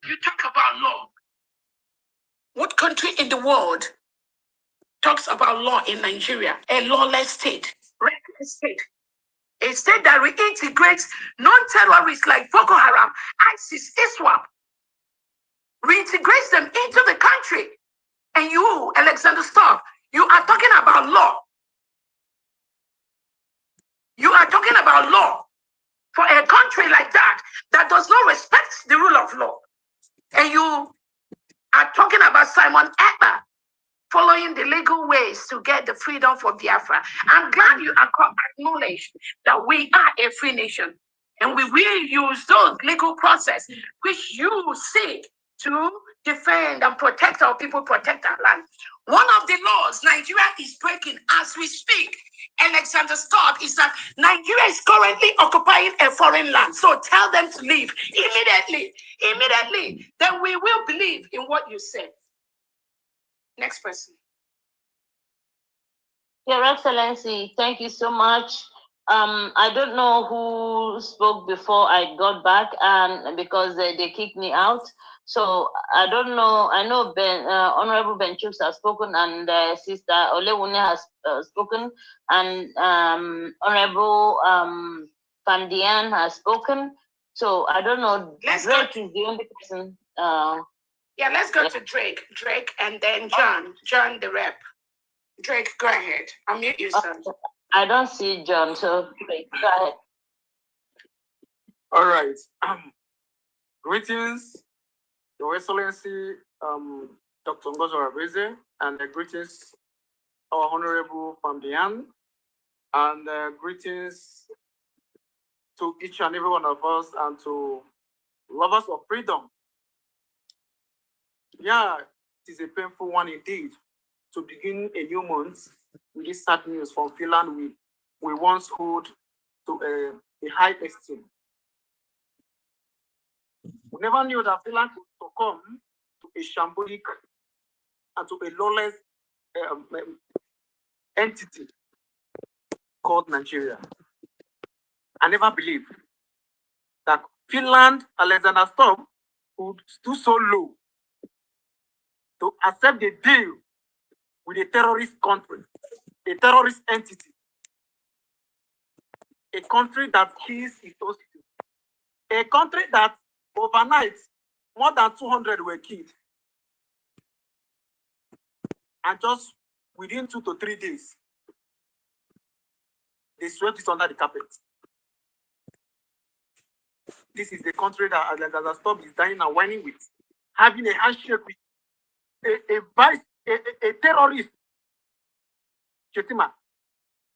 You talk about law. What country in the world talks about law in Nigeria? A lawless state, reckless state. A state that reintegrates non-terrorists like Boko Haram, ISIS, ISWAP, reintegrates them into the country. And you, Alexander, stop. You are talking about law. You are talking about law for a country like that that does not respect the rule of law. And you are talking about Simon Ekpa following the legal ways to get the freedom for Biafra. I'm glad you acknowledge that we are a free nation and we will use those legal process which you seek to defend and protect our people, protect our land. One of the laws Nigeria is breaking as we speak, Alexander, stop, is that Nigeria is currently occupying a foreign land. So tell them to leave immediately. Then we will believe in what you say. Next person. Your Excellency, thank you so much. I don't know who spoke before I got back, and because they kicked me out. So I don't know. I know Honorable Ben Chooks has spoken, and Sister Olewune has spoken, and Honorable Pandian has spoken. So I don't know. Drake is the only person. Yeah, let's go to Drake, and then John the rep. Drake, go ahead. Unmute yourself. I don't see John, so Drake, go ahead. All right. Greetings, Your Excellency, Dr. Ngozi, and greetings, our Honorable Fambian, and greetings to each and every one of us and to lovers of freedom. Yeah, it is a painful one indeed to begin a new month with this sad news from Finland. We once hold to a high esteem. We never knew that Finland would succumb to a shambolic and to a lawless entity called Nigeria. I never believed that Finland, Alexander Stubb, would do so low to accept the deal with a terrorist country, a terrorist entity, a country that kills its own citizens, a country that overnight more than 200 were killed, and just within 2 to 3 days, they swept it under the carpet. This is the country that Alexander Stubb is dying and whining with, having a handshake with a terrorist, Chetima,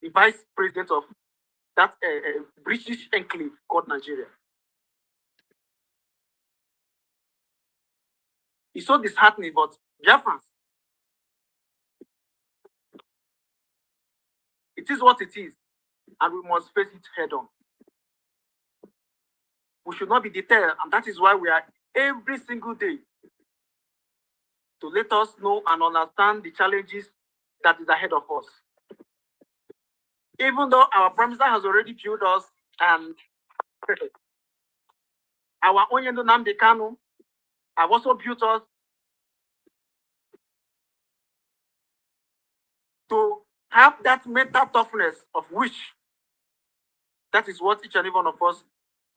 the vice president of that British enclave called Nigeria. It's so disheartening, but Biafrans, it is what it is, and we must face it head on. We should not be deterred, and that is why we are every single day to let us know and understand the challenges that is ahead of us. Even though our Prime Minister has already built us, and our Onyendo Nnamdi Kanu have also built us to have that mental toughness of which that is what each and every one of us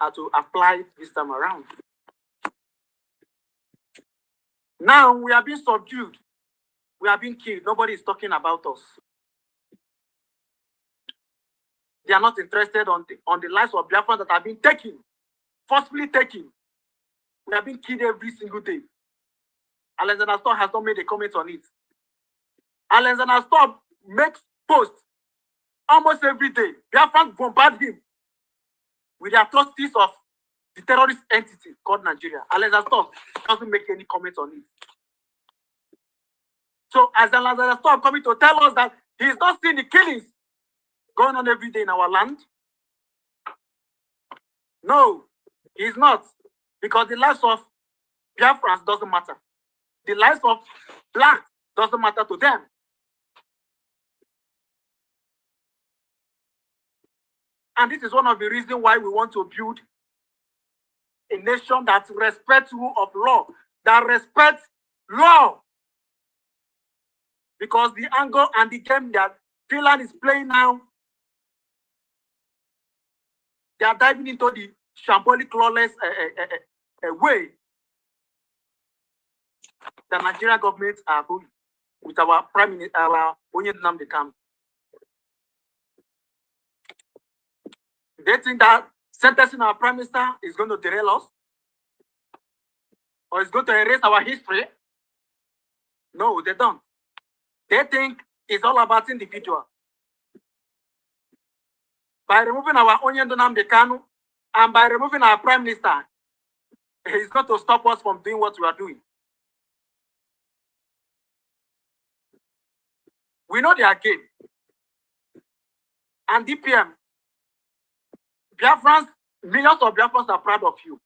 are to apply this time around. Now we are being subdued. We are being killed. Nobody is talking about us. They are not interested on the lives of Biafrans that have been taken, forcibly taken. We are being killed every single day. Alexander Stubb has not made a comment on it. Alexander Stubb makes posts almost every day. Biafrans bombard him with the atrocities of the terrorist entity called Nigeria. Alexander Stubb doesn't make any comment on it. So as Alexander Stubb coming to tell us that he is not seeing the killings going on every day in our land, No, he's not. Because the lives of Biafrans doesn't matter. The lives of blacks doesn't matter to them. And this is one of the reasons why we want to build a nation that respects rule of law, that respects law. Because the angle and the game that Finland is playing now, they are diving into the shambolic, lawless way the Nigerian government are going with our prime minister, our Onyedinamdi Kanu. They think that sentencing our prime minister is going to derail us, or is going to erase our history. No, they don't. They think it's all about individual. By removing our Onyedinamdi Kanu and by removing our prime minister, it's going to stop us from doing what we are doing. We know their game. And DPM, Biafrans, millions of Biafrans are proud of you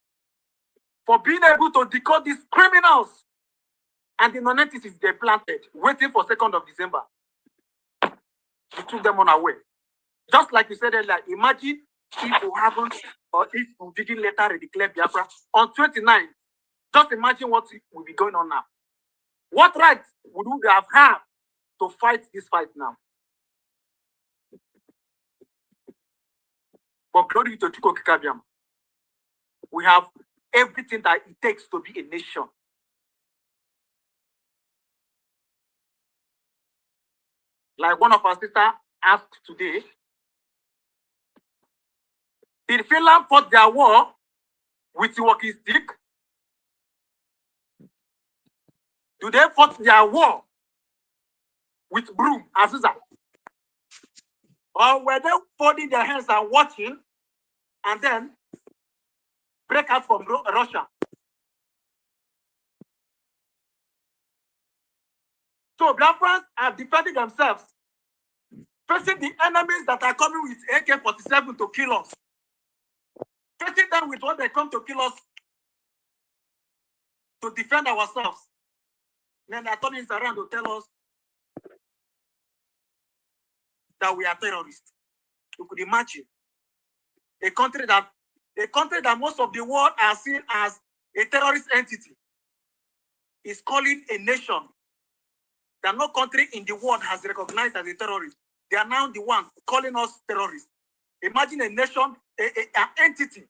for being able to decode these criminals and the non-entities they planted, waiting for 2nd of December. You took them unaware. Just like you said earlier, imagine if you haven't, or if you didn't later declare Biafra on 29th. Just imagine what will be going on now. What right would we have had to fight this fight now? But glory to Chuko Kikabiam. We have everything that it takes to be a nation. Like one of our sisters asked today, did Finland fought their war with the walking stick? Do they fought their war with broom, Azusa? Or were they folding their hands and watching and then break out from Russia? So Biafrans are defending themselves, facing the enemies that are coming with AK-47 to kill us. Facing them with what they come to kill us to defend ourselves. Then they're turning around to tell us that we are terrorists. You could imagine a country that most of the world are seen as a terrorist entity is calling a nation that no country in the world has recognized as a terrorist. They are now the ones calling us terrorists. Imagine a nation, an entity,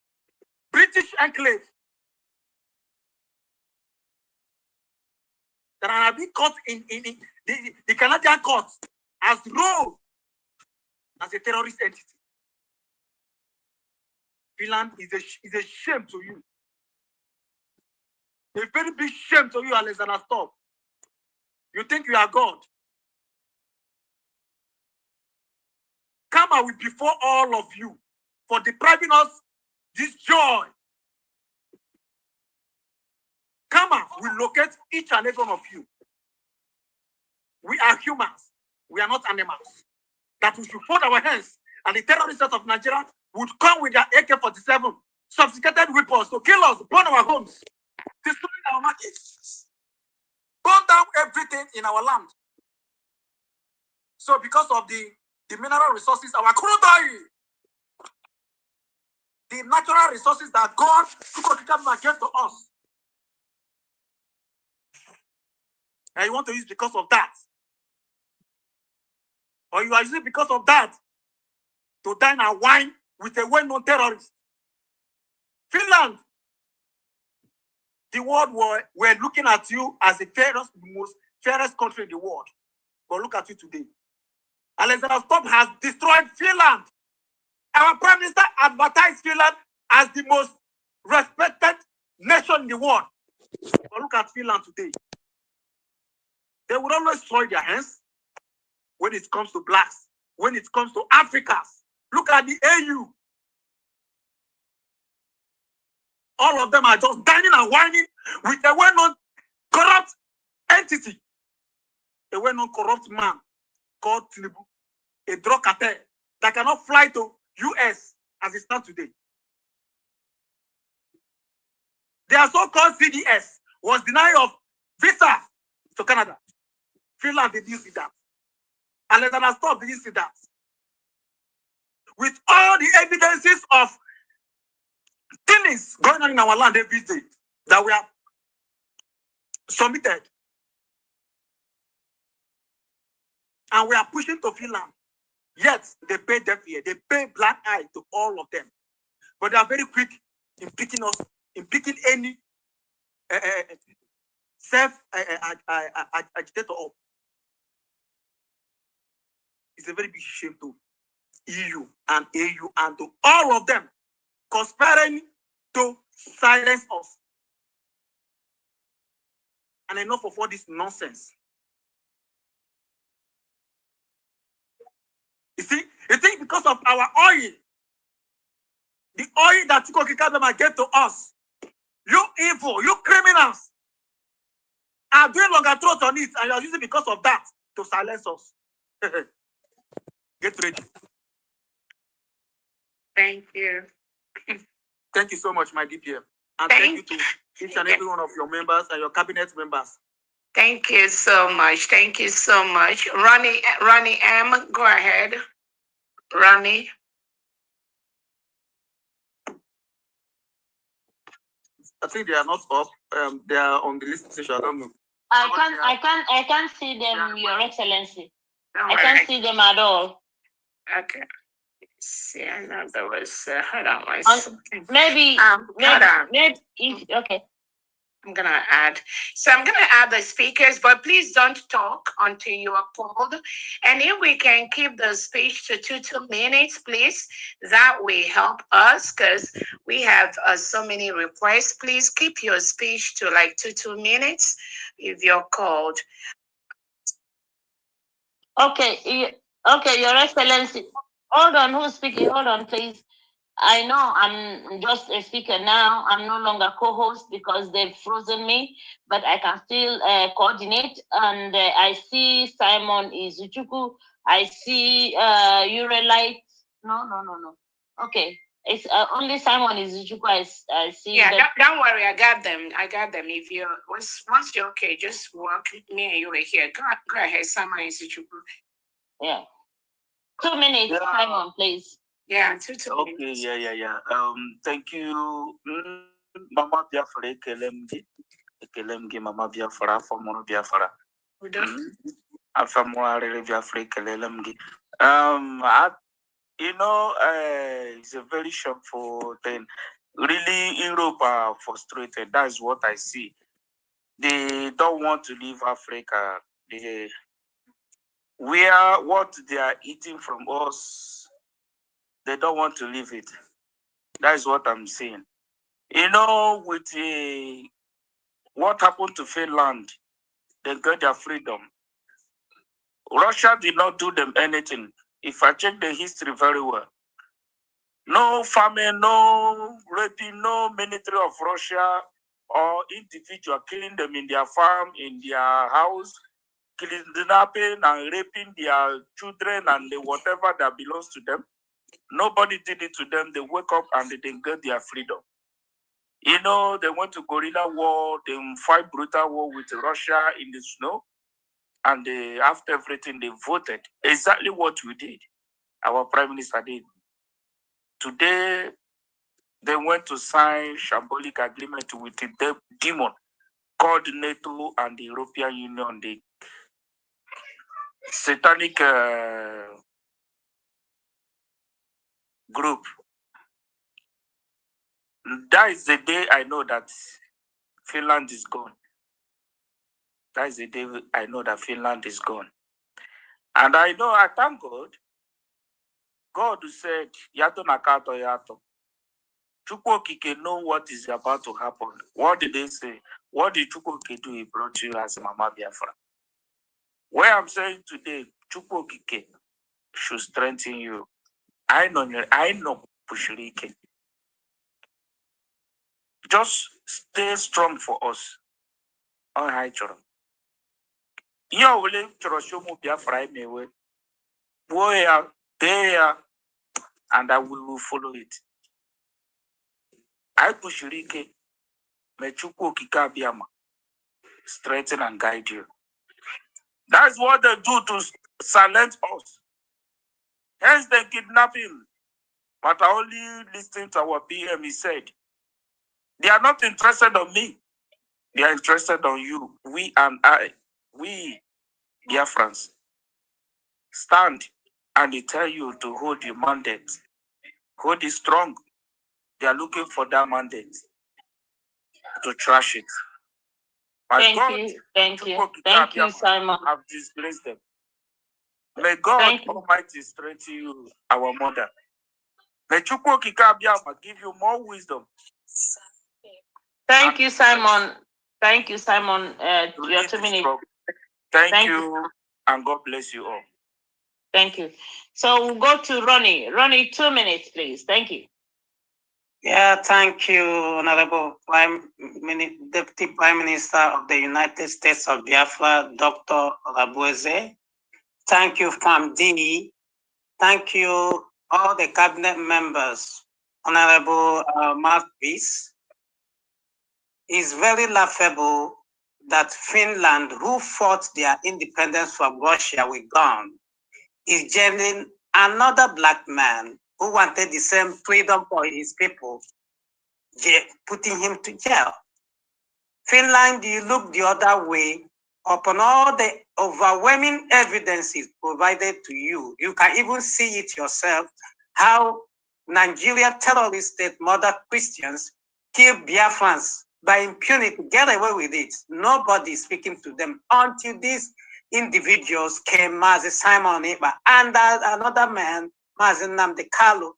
British enclave, that are being caught in the Canadian courts as ruled as a terrorist entity. Finland is a shame to you. A very big shame to you, Alexander Stubb. You think you are God. Karma will befall all of you for depriving us this joy. Karma will locate each and every one of you. We are humans. We are not animals. That we should fold our hands and the terrorists of Nigeria would come with their AK-47 sophisticated weapons to kill us, burn our homes, destroy our markets, burn down everything in our land. So because of the mineral resources, our crude oil, the natural resources that God gave to us, and you want to use because of that, or you are using because of that to dine and wine with a well-known terrorist. Finland, the world were looking at you as the most fairest country in the world. But look at you today. Alexander Stubb has destroyed Finland. Our Prime Minister advertised Finland as the most respected nation in the world. But look at Finland today. They would always soil their hands when it comes to blacks, when it comes to Africans. Look at the AU. All of them are just dining and whining with a well-known corrupt entity. A well-known corrupt man called Tinubu, a drug cartel that cannot fly to US as it stands today. their so-called CDS was denied of visa to Canada. Finland didn't see that. Alexander Stubb didn't see that. With all the evidences of things going on in our land every day that we have submitted, and we are pushing to Finland, yet they pay deaf ear, they pay black eye to all of them. But they are very quick in picking us, in picking any self-agitator up. It's a very big shame to EU and AU and to all of them conspiring to silence us. And enough of all this nonsense. You see, because of our oil, the oil that Chuko Kikabema gave to us, you evil, you criminals, are doing longer throat on it, and you are using because of that to silence us. Get ready. Thank you. Thank you so much, my DPM. And thank you to each and every one of your members and your cabinet members. Thank you so much. Thank you so much. Ronnie M, go ahead. Ronnie. I think they are not up. They are on the list station. I don't know. I can't see them, Your Excellency. I can't see them at all. Okay. See, I know there was. Hold on, maybe. Okay. I'm gonna add. So I'm gonna add the speakers, but please don't talk until you are called. And if we can keep the speech to 2 minutes, please, that will help us because we have so many requests. Please keep your speech to like 2 minutes if you're called. Okay, Your Excellency. Hold on, who's speaking? Hold on, please. I know I'm just a speaker now. I'm no longer co-host because they've frozen me, but I can still coordinate. And I see Simon Izuchuku. I see Urelite. No. Okay, it's only Simon Izuchuku. I see. Yeah, don't worry. I got them. If you once you're okay, just walk me and you were here. Go ahead, Simon Izuchuku. Yeah. 2 minutes, Simon, please. Yeah, 2 minutes. Okay, yeah. Thank you, Mama Biafra, Kelemgi, Mama Biafra, Famono Biafra. Afamware Biafra, Kelemgi. It's a very shameful thing. Really, Europe are frustrated. That's what I see. They don't want to leave Africa. What they are eating from us, they don't want to leave it. That's what I'm saying. With what happened to Finland, they got their freedom. Russia did not do them anything. If I check the history very well, no famine, no raping, no military of Russia or individual killing them in their farm, in their house, kidnapping and raping their children and whatever that belongs to them. Nobody did it to them. They wake up and they get their freedom. They went to guerrilla war, they fight brutal war with Russia in the snow, and after everything, they voted. Exactly what we did. Our Prime Minister did. Today, they went to sign shambolic agreement with the demon called NATO and the European Union, the satanic group. That is the day I know that Finland is gone. That is the day I know that Finland is gone. And I thank God. God said, Yato Nakato Yato. Chukwokike know what is about to happen. What did they say? What did Chukwokike do? He brought you as Mama Biafra. Where I'm saying today, Chukwokike should strengthen you. I know Pushirike. Just stay strong for us. All right, Choro. You will show me Biafra anyway. Boy, there, and I will follow it. I Pushirike. May Chukwu Okike Abiyama strengthen and guide you. That's what they do to silence us. Hence they kidnap him. But I only listened to our PM, he said, they are not interested on me. They are interested on you. We and I, we, dear friends, stand and they tell you to hold your mandate. Hold it strong. They are looking for that mandate to trash it. Thank you, Simon. Have disgraced them. May God Almighty strengthen you, our mother. May Chukwu Okike Abiyama give you more wisdom. Thank you, Simon. Thank you, Simon. Your 2 minutes. Thank you, and God bless you all. Thank you. So we'll go to Ronnie. Ronnie, 2 minutes, please. Thank you. Yeah, thank you, Honorable Deputy Prime Minister of the United States of Biafra, Dr. Olabueze. Thank you, FAMD. Thank you, all the cabinet members, Honorable Mouthpiece. It's very laughable that Finland, who fought their independence from Russia with guns, is jailing another black man who wanted the same freedom for his people, putting him to jail. Finland, you look the other way upon all the overwhelming evidences provided to you. You can even see it yourself, how Nigeria terrorist state murder Christians kill Biafrans by impunity, get away with it. Nobody is speaking to them until these individuals came, Mazi Simon Ekpa, and another man, Mazi Nnamdi Kanu,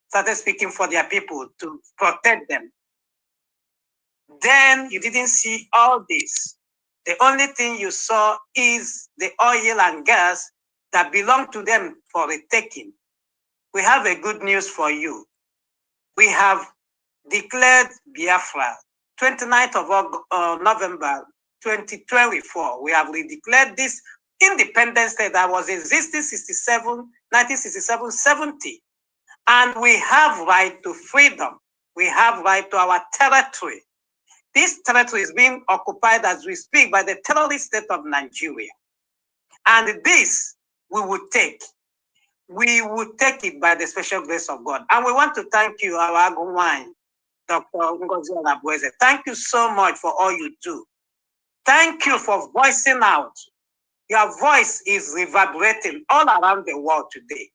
started speaking for their people to protect them. Then you didn't see all this. The only thing you saw is the oil and gas that belong to them for the taking. We have a good news for you. We have declared Biafra, 29th of November 2024. We have declared this independence state that was existing 1967, 70. And we have right to freedom. We have right to our territory. This territory is being occupied as we speak by the terrorist state of Nigeria. And this we would take. We would take it by the special grace of God. And we want to thank you, our Agumwine, Dr. Ngozi. Thank you so much for all you do. Thank you for voicing out. Your voice is reverberating all around the world today.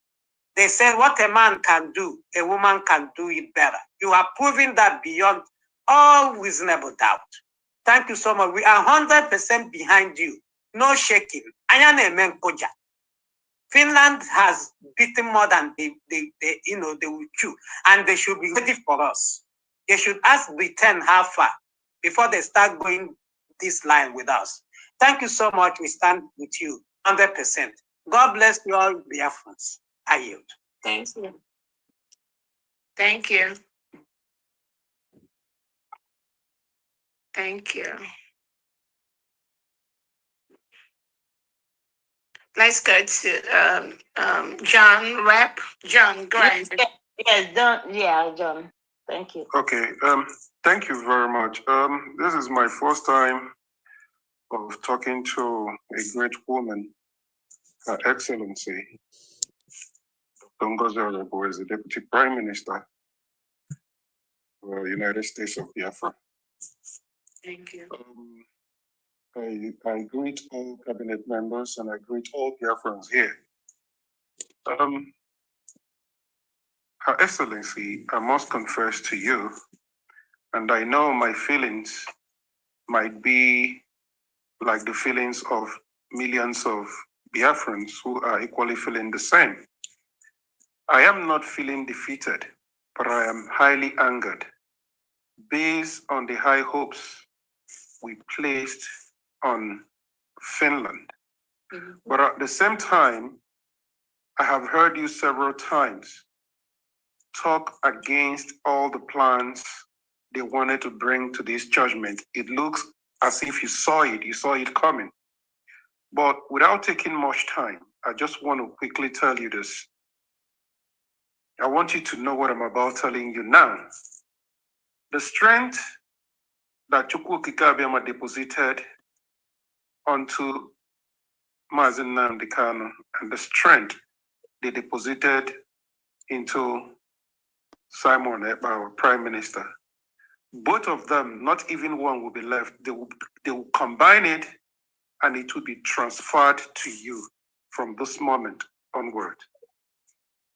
They said what a man can do, a woman can do it better. You are proving that beyond all reasonable doubt. Thank you so much. We are 100% behind you. No shaking. Finland has beaten more than they will chew, and they should be ready for us. They should ask Britain how far before they start going this line with us. Thank you so much. We stand with you 100%. God bless you all, Biafrans. I yield. Thank you. Thank you. Thank you. Let's go to John Rep. John, go ahead. Yes, John. Thank you. Okay. Thank you very much. This is my first time of talking to a great woman, Her Excellency, Dr. Ngozi, who is the Deputy Prime Minister of the United States of Biafra. Thank you. I greet all cabinet members and I greet all Biafrans here. Her Excellency, I must confess to you, and I know my feelings might be like the feelings of millions of Biafrans who are equally feeling the same. I am not feeling defeated, but I am highly angered based on the high hopes we placed on Finland. But at the same time, I have heard you several times talk against all the plans they wanted to bring to this judgment. It looks as if you saw it coming. But without taking much time, I just want to quickly tell you this. I want you to know what I'm about telling you now. The strength that Chukwu Kikabiama deposited onto Mazen Nnamdi Kanu and the strength they deposited into Simon Ekpa, our Prime Minister. Both of them, not even one will be left. They will combine it and it will be transferred to you from this moment onward.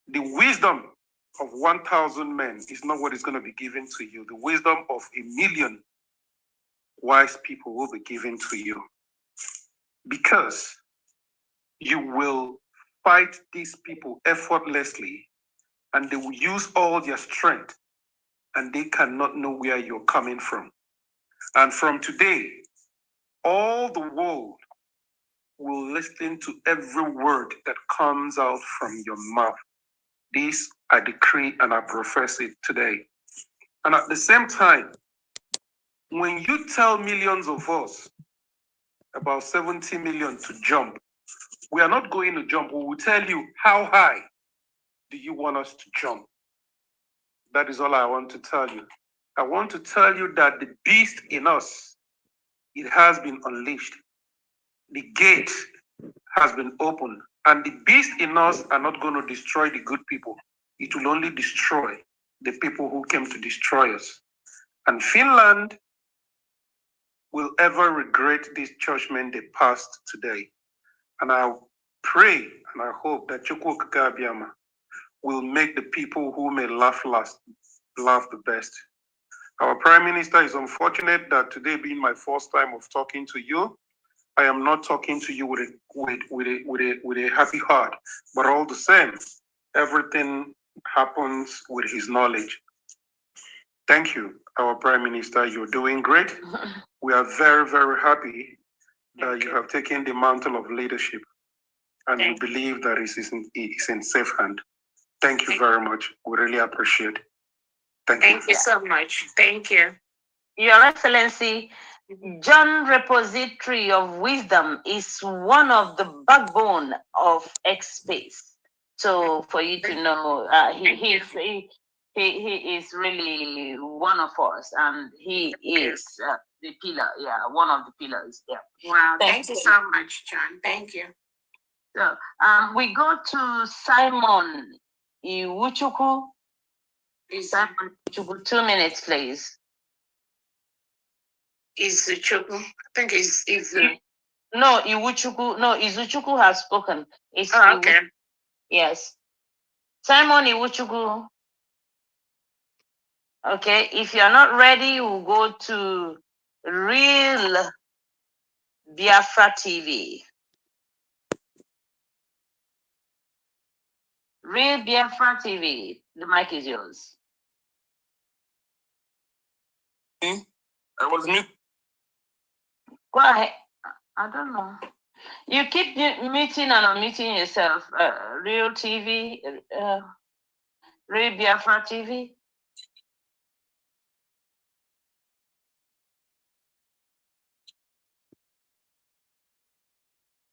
The wisdom of 1,000 men is not what is going to be given to you. The wisdom of 1,000,000 wise people will be given to you, because you will fight these people effortlessly and they will use all their strength and they cannot know where you're coming from. And from today, all the world will listen to every word that comes out from your mouth. This I decree and I profess it today. And at the same time, when you tell millions of us, about 70 million, to jump, we are not going to jump. We will tell you, how high do you want us to jump? That is all I want to tell you. I want to tell you that the beast in us, it has been unleashed. The gate has been opened, and the beast in us are not going to destroy the good people. It will only destroy the people who came to destroy us. And Finland will ever regret this judgment they passed today. And I pray and I hope that Chukwu Kakabiama will make the people who may laugh last laugh the best. Our Prime Minister, is unfortunate that today being my first time of talking to you, I am not talking to you with a happy heart, but all the same, everything happens with his knowledge. Thank you, our Prime Minister. You're doing great. We are very, very happy that you have taken the mantle of leadership, and we believe that it is in safe hand. Thank you very much. We really appreciate it. Thank you so much. Thank you. Your Excellency, John Repository of Wisdom is one of the backbone of X-Space. So for you to know, he is really one of us, and he is the pillar, one of the pillars. Yeah. Wow, thank you so much, John. Thank you. So we go to Simon Iwuchukwu. Simon Iwuchukwu, 2 minutes, please. Izuchukwu. I think it's No, Iwuchukwu. No, Izuchukwu has spoken. It's okay. Yes. Simon Iwuchukwu. Okay, if you're not ready, we'll go to Real Biafra TV. Real Biafra TV. The mic is yours. I was mute. Go ahead. I don't know. You keep muting and unmuting yourself. Real TV, Real Biafra TV.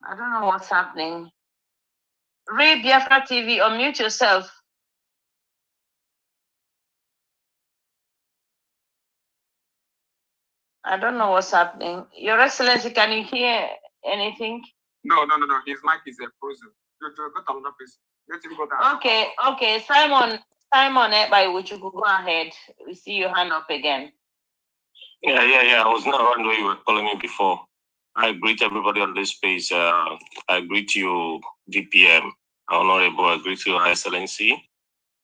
I don't know what's happening. Real Biafra TV, unmute yourself. I don't know what's happening. Your Excellency, can you hear anything? No. His mic is frozen. Let him go down. Okay. Simon Ekpa, would you go ahead? We see your hand up again. Yeah. I was not around where you were calling me before. I greet everybody on this space. I greet you, DPM, Honorable. I greet you, Excellency.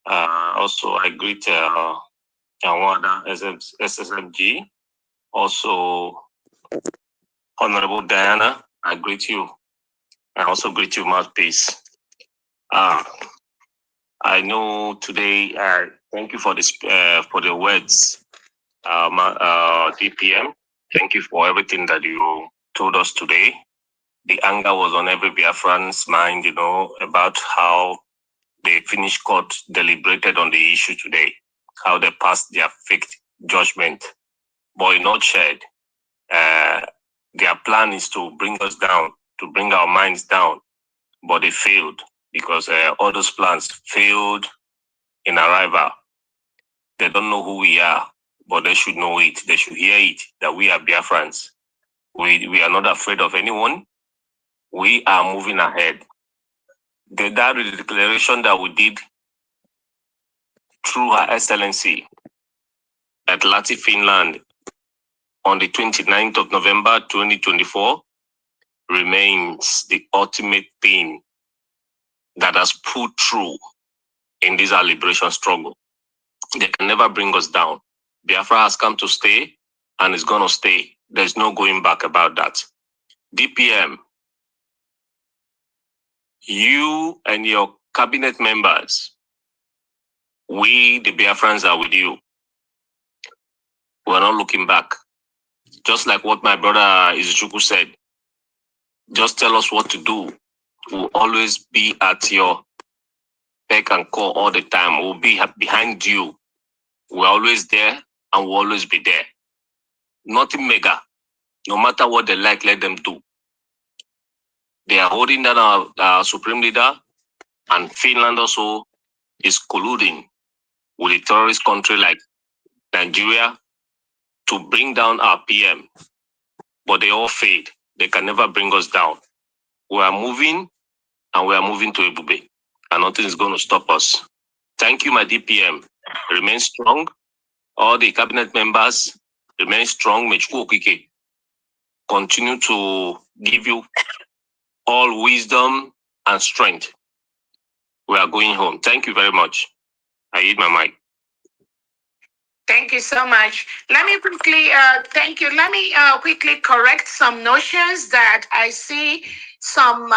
Also, I greet Awada, SSMG. Also, Honorable Diana, I greet you. I also greet you, Mouthpiece. I know today, thank you for this, for the words, DPM. Thank you for everything that you told us today. The anger was on every Biafran's mind, about how the Finnish court deliberated on the issue today, how they passed their fake judgment. But in nutshell, their plan is to bring us down, to bring our minds down, but they failed because all those plans failed in arrival. They don't know who we are. but they should know it. They should hear it, that we are Biafrans. We are not afraid of anyone. We are moving ahead. That declaration that we did through Her Excellency at Lahti, Finland on the 29th of November 2024 remains the ultimate thing that has pulled through in this our liberation struggle. They can never bring us down. Biafra has come to stay and is going to stay. There's no going back about that. DPM, you and your cabinet members, we, the Biafrans, are with you. We're not looking back. Just like what my brother Izuchukwu said, just tell us what to do. We'll always be at your beck and call all the time. We'll be behind you. We're always there and we'll always be there. Nothing mega. No matter what they like, let them do. They are holding down our supreme leader, and Finland also is colluding with a terrorist country like Nigeria to bring down our PM. But they all fade. They can never bring us down. We are moving, and we are moving to Ebube, and nothing is going to stop us. Thank you, my DPM. Remain strong. All the cabinet members, remain strong. Continue to give you all wisdom and strength. We are going home. Thank you very much. I hit my mic. Thank you so much. Let me quickly, thank you. Let me quickly correct some notions that I see some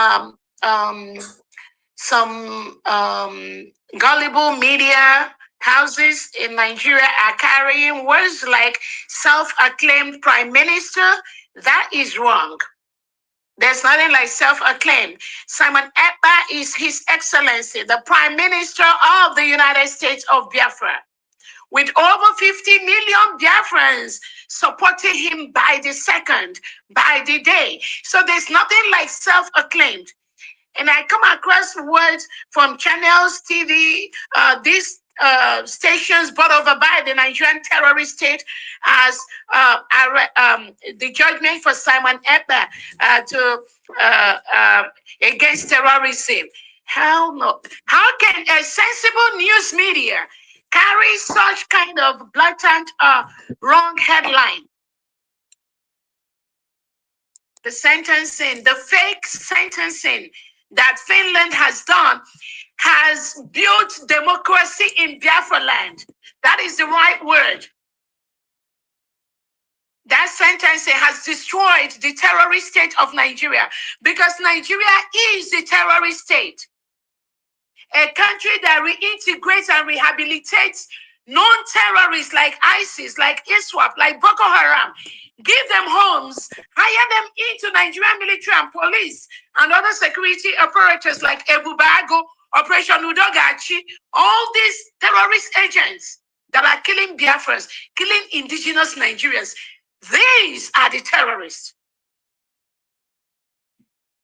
gullible media houses in Nigeria are carrying words like self-acclaimed prime minister. That is wrong. There's nothing like self-acclaimed. Simon Ekpa is His Excellency, the Prime Minister of the United States of Biafra, with over 50 million Biafrans supporting him by the second, by the day. So there's nothing like self-acclaimed. And I come across words from channels, TV, these stations brought over by the Nigerian terrorist state as the judgment for Simon Ekpa against terrorism. How can a sensible news media carry such kind of blatant wrong headline? The sentencing, the fake sentencing that Finland has done has built democracy in Biafra land. That is the right word. That sentencing has destroyed the terrorist state of Nigeria, because Nigeria is the terrorist state. A country that reintegrates and rehabilitates non-terrorists like ISIS, like ISWAP, like Boko Haram, give them homes, hire them into Nigerian military and police and other security apparatus like Ebubago, Operation Udogachi, all these terrorist agents that are killing Biafrans, killing indigenous Nigerians. These are the terrorists.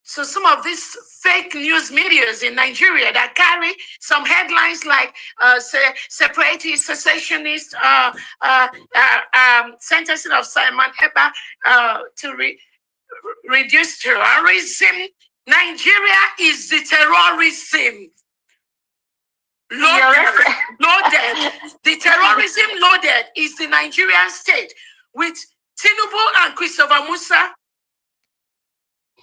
So some of these fake news medias in Nigeria that carry some headlines like separatist, secessionist, sentencing of Simon Ekpa to reduce terrorism. Nigeria is the terrorism. Loaded. The terrorism loaded is the Nigerian state with Tinubu and Christopher Musa.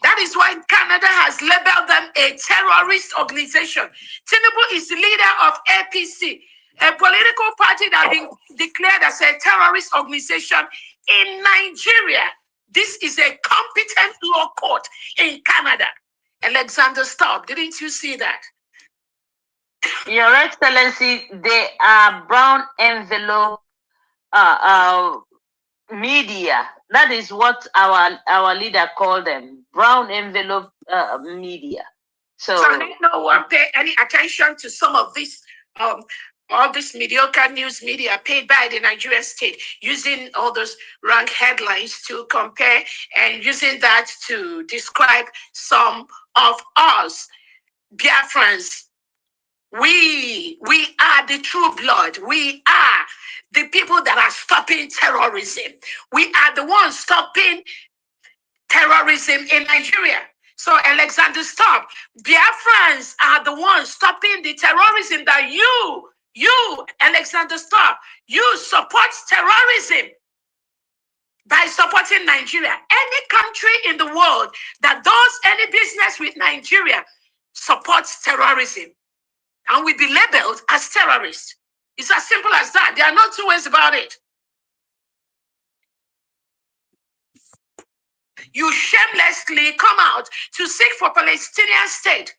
That is why Canada has labeled them a terrorist organization. Tinubu is the leader of APC, a political party that has been declared as a terrorist organization in Nigeria. This is a competent law court in Canada. Alexander, stop. Didn't you see that? Your Excellency, they are brown envelope media. That is what our leader called them, brown envelope media. So they don't pay any attention to some of this, all this mediocre news media paid by the Nigerian state, using all those wrong headlines to compare and using that to describe some of us Biafrans We are the true blood. We are the people that are stopping terrorism. We are the ones stopping terrorism in Nigeria. So Alexander, stop. Biafrans are the ones stopping the terrorism that you, Alexander, stop. You support terrorism by supporting Nigeria. Any country in the world that does any business with Nigeria supports terrorism and will be labeled as terrorists. It's as simple as that. There are no two ways about it. You shamelessly come out to seek for Palestinian state.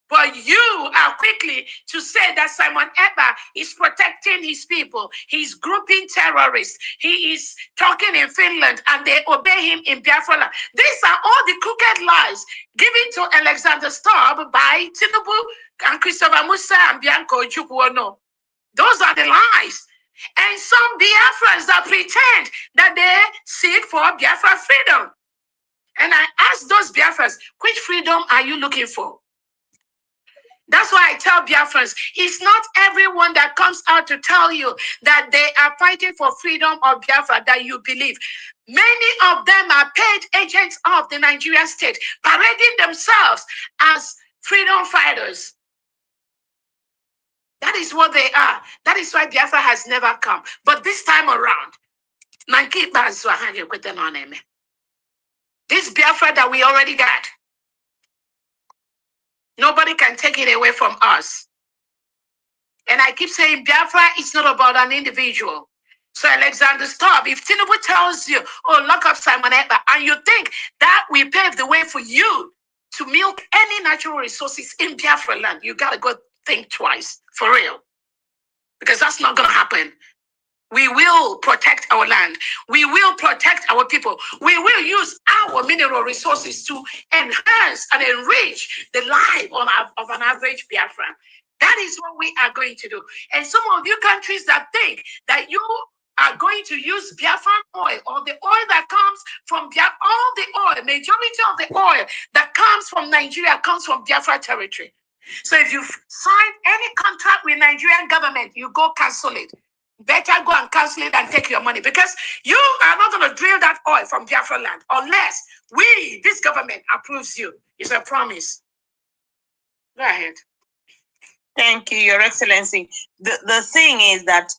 But you are quickly to say that Simon Ekpa is protecting his people. He's grouping terrorists. He is talking in Finland and they obey him in Biafra. These are all the crooked lies given to Alexander Stubb by Tinubu and Christopher Musa and Bianco Chukwuono. Those are the lies. And some Biafrans that pretend that they seek for Biafra freedom. And I ask those Biafrans, which freedom are you looking for? That's why I tell Biafrans, it's not everyone that comes out to tell you that they are fighting for freedom of Biafra that you believe. Many of them are paid agents of the Nigerian state, parading themselves as freedom fighters. That is what they are. That is why Biafra has never come. But this time around, this Biafra that we already got, nobody can take it away from us. And I keep saying Biafra is not about an individual. So Alexander, stop. If Tinubu tells you, oh, lock up Simon Ekpa, and you think that will pave the way for you to milk any natural resources in Biafra land, you got to go think twice, for real. Because that's not going to happen. We will protect our land. We will protect our people. We will use our mineral resources to enhance and enrich the life of an average Biafran. That is what we are going to do. And some of you countries that think that you are going to use Biafran oil or the oil that comes from Biafra, all the oil, majority of the oil that comes from Nigeria comes from Biafra territory. So if you sign any contract with Nigerian government, you go cancel it. Better go and cancel it and take your money because you are not going to drill that oil from Biafra land unless this government approves you. It's a promise. Go ahead. Thank you, Your Excellency. The thing is that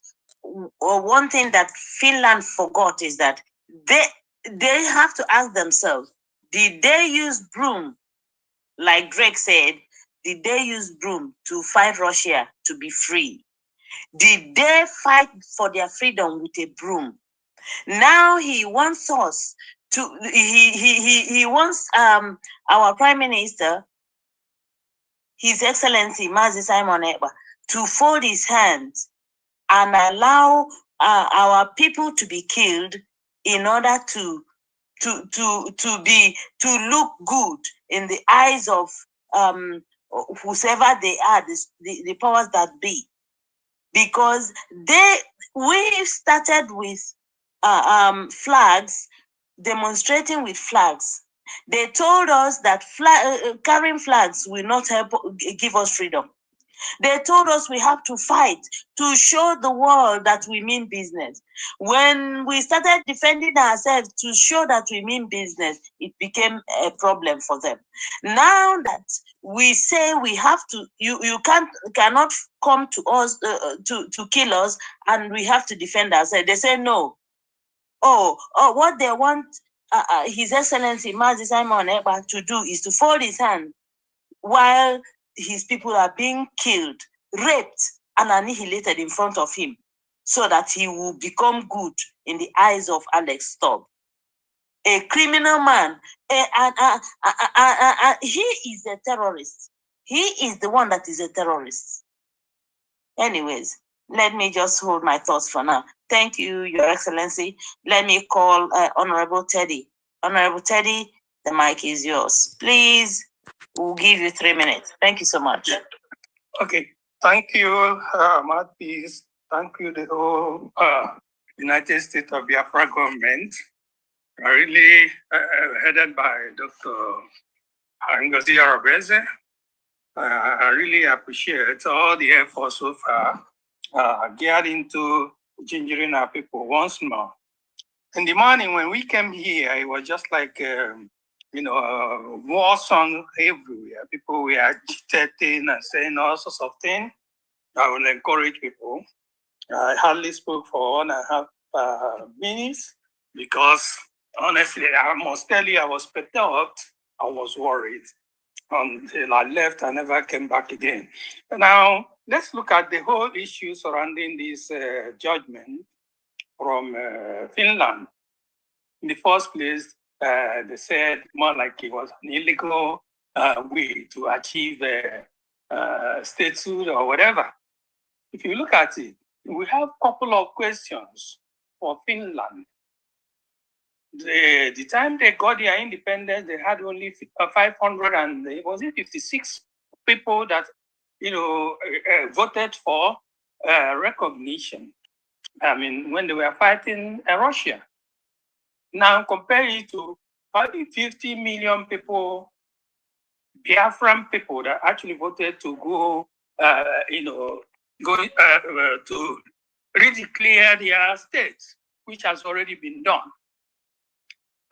one thing that Finland forgot is that they have to ask themselves, did they use broom, like Drake said, did they use broom to fight Russia to be free? Did they fight for their freedom with a broom? Now he wants us to, he wants our Prime Minister, His Excellency Mazi Simon Ekpa, to fold his hands and allow our people to be killed in order to look good in the eyes of whoever they are, the powers that be. Because we started with flags, demonstrating with flags. They told us that carrying flags will not help give us freedom. They told us we have to fight to show the world that we mean business. When we started defending ourselves to show that we mean business, it became a problem for them. Now that we say we have to, you cannot come to us to kill us, and we have to defend ourselves. They say no. What they want His Excellency Mazi Simon Ekpa to do is to fold his hand while his people are being killed, raped, and annihilated in front of him, so that he will become good in the eyes of Alex Stubb. A criminal man, he is a terrorist. He is the one that is a terrorist. Anyways, let me just hold my thoughts for now. Thank you, Your Excellency. Let me call Honorable Teddy. Honorable Teddy, the mic is yours. Please, we'll give you 3 minutes. Thank you so much. Okay, thank you, Martis. Thank you, the whole United States of Biafra government, really headed by Dr. Ngozi. I really appreciate all the efforts so far geared into gingering our people once more. In the morning when we came here, it was just like, war song everywhere. People were agitating and saying all sorts of things. I will encourage people. I hardly spoke for 1.5 minutes because honestly, I must tell you, I was perturbed. I was worried until I left. I never came back again. Now, let's look at the whole issue surrounding this judgment from Finland. In the first place, they said more like it was an illegal way to achieve statehood or whatever. If you look at it, we have a couple of questions for Finland. The time they got their independence, they had only 500 and was it 56 people that voted for recognition. I mean, when they were fighting Russia. Now compare it to 50 million people, Biafran people that actually voted to go, to redeclare their states, which has already been done.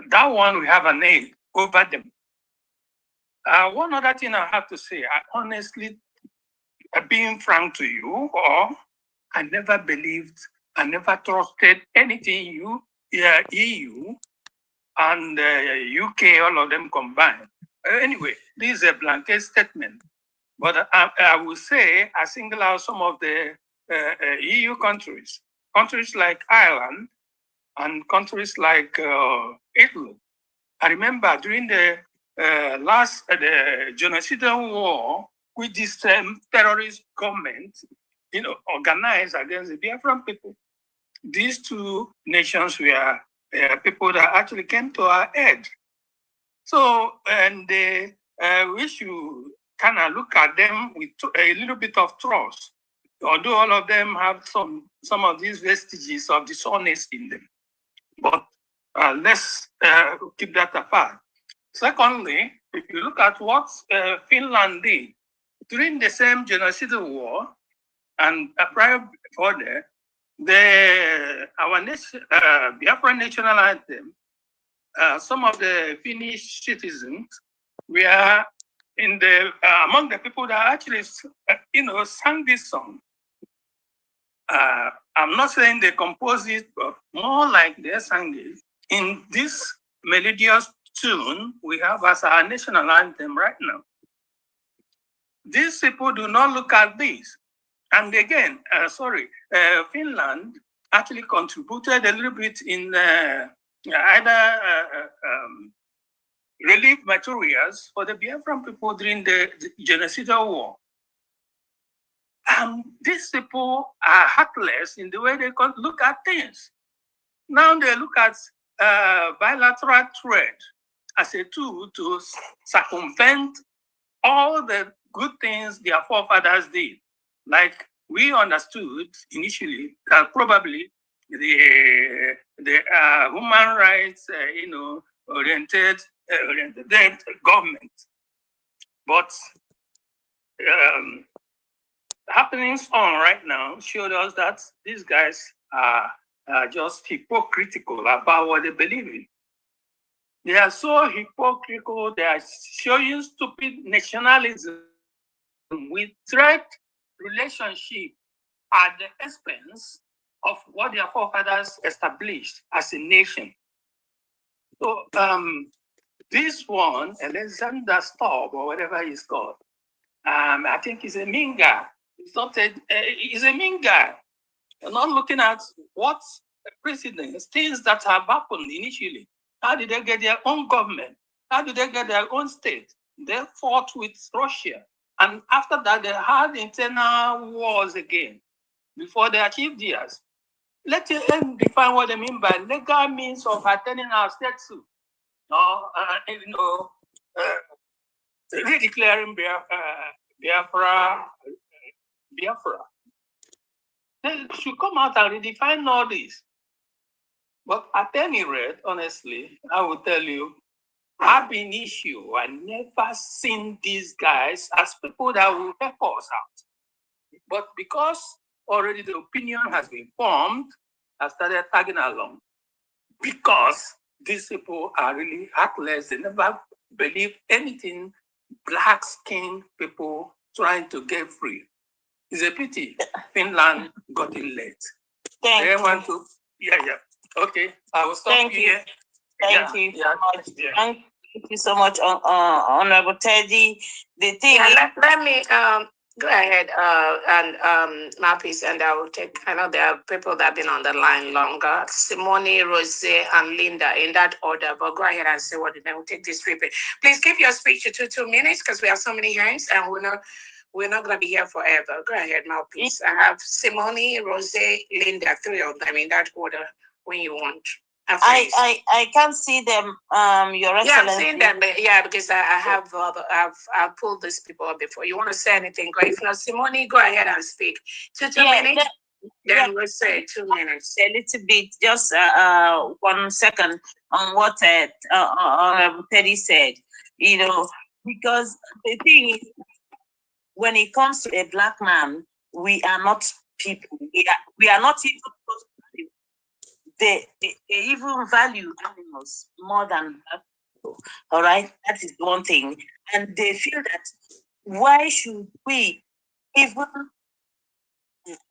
That one we have a name over them. One other thing I have to say, I honestly, being frank to you, I never believed, I never trusted anything EU and UK, all of them combined. Anyway, this is a blanket statement, but I will say I single out some of the EU countries like Ireland and countries like Italy. I remember during the last genocidal war, which this terrorist government, organized against the Biafran people. These two nations were people that actually came to our aid. So, and we should kind of look at them with a little bit of trust, although all of them have some of these vestiges of dishonesty in them. But let's keep that apart. Secondly, if you look at what Finland did during the same genocidal war and prior before that, our Biafran national anthem, some of the Finnish citizens were in the among the people that actually sang this song. I'm not saying they composed it, but more like they sang it in this melodious tune we have as our national anthem right now. These people do not look at this. And again, Finland actually contributed a little bit in either relief materials for the Biafran people during the genocidal war. These people are heartless in the way they look at things. Now they look at bilateral trade as a tool to circumvent all the good things their forefathers did. Like we understood initially that probably the human rights, oriented government, but happenings on right now showed us that these guys are just hypocritical about what they believe in. They are so hypocritical, they are showing stupid nationalism with threat relationship at the expense of what their forefathers established as a nation. So this one, Alexander Stubb or whatever he's called, I think he's a mean guy. He's a mean guy. You're not looking at what precedents, things that have happened initially. How did they get their own government? How did they get their own state? They fought with Russia. And after that, they had internal wars again before they achieved theirs. Let them define what they mean by legal means of attaining our statehood. Redeclaring Biafra. They should come out and redefine all this. But at any rate, honestly, I will tell you, ab initio, I never seen these guys as people that will help us out. But because already the opinion has been formed, I started tagging along. Because these people are really heartless. They never believe anything black skinned people trying to get free. It's a pity Finland got it late. They want to, yeah. Okay, I will stop here. Thank you so much. Thank you so much, Honorable Teddy. The thing let me go ahead and Mapis, and I will take. I know there are people that have been on the line longer. Simone, Rose, and Linda in that order. But go ahead and say what then we'll take this repeat. Please keep your speech to 2 minutes because we have so many hands and we're not going to be here forever. Go ahead, Mouthpiece. I have Simone, Rose, Linda, 3 of them in that order when you want. I can't see them, Your Excellency. Yeah, I'm seeing them, but yeah, because I've pulled these people up before. You want to say anything? Go. If not, Simone, go ahead and speak. Two minutes. Then we'll say 2 minutes. A little bit, just 1 second on what Teddy said. You know, because the thing is, when it comes to a black man, we are not people. We are not even supposed to value. They even value animals more than black people. All right, that is one thing. And they feel that why should we even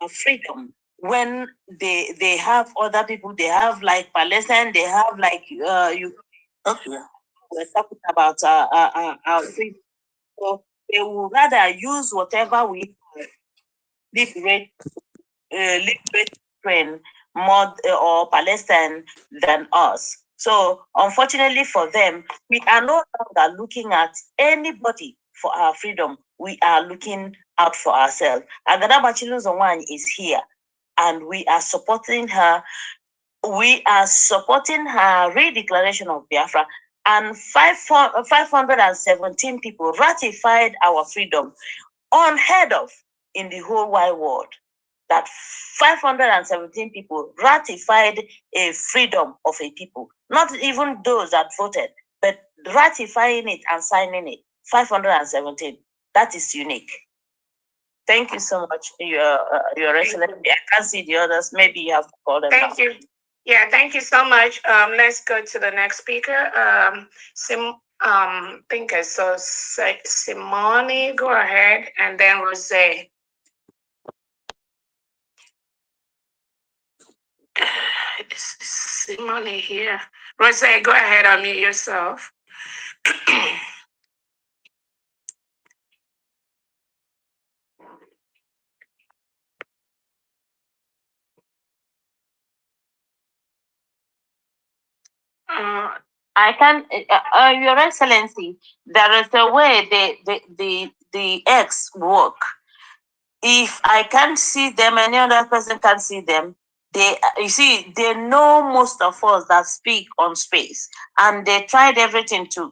freedom when they have other people? They have like Palestine. They have like you. Okay, we're talking about our freedom. So they would rather use whatever we liberate Ukraine more or Palestine than us. So unfortunately for them, we are no longer looking at anybody for our freedom. We are looking out for ourselves. Agada Bachiluzowan is here, and we are supporting her. We are supporting her redeclaration of Biafra, and 517 people ratified our freedom, unheard of in the whole wide world. That 517 people ratified a freedom of a people, not even those that voted, but ratifying it and signing it. 517. That is unique. Thank you so much, Your Excellency. I can't see the others. Maybe you have to call them. Thank you. Yeah, thank you so much. Let's go to the next speaker. Thinker. So Simone, go ahead, and then Rose. Is Simone here? Rose, go ahead, unmute yourself. I can, Your Excellency, there is a way the X work. If I can't see them, any other person can see them. You see, they know most of us that speak on space, and they tried everything to.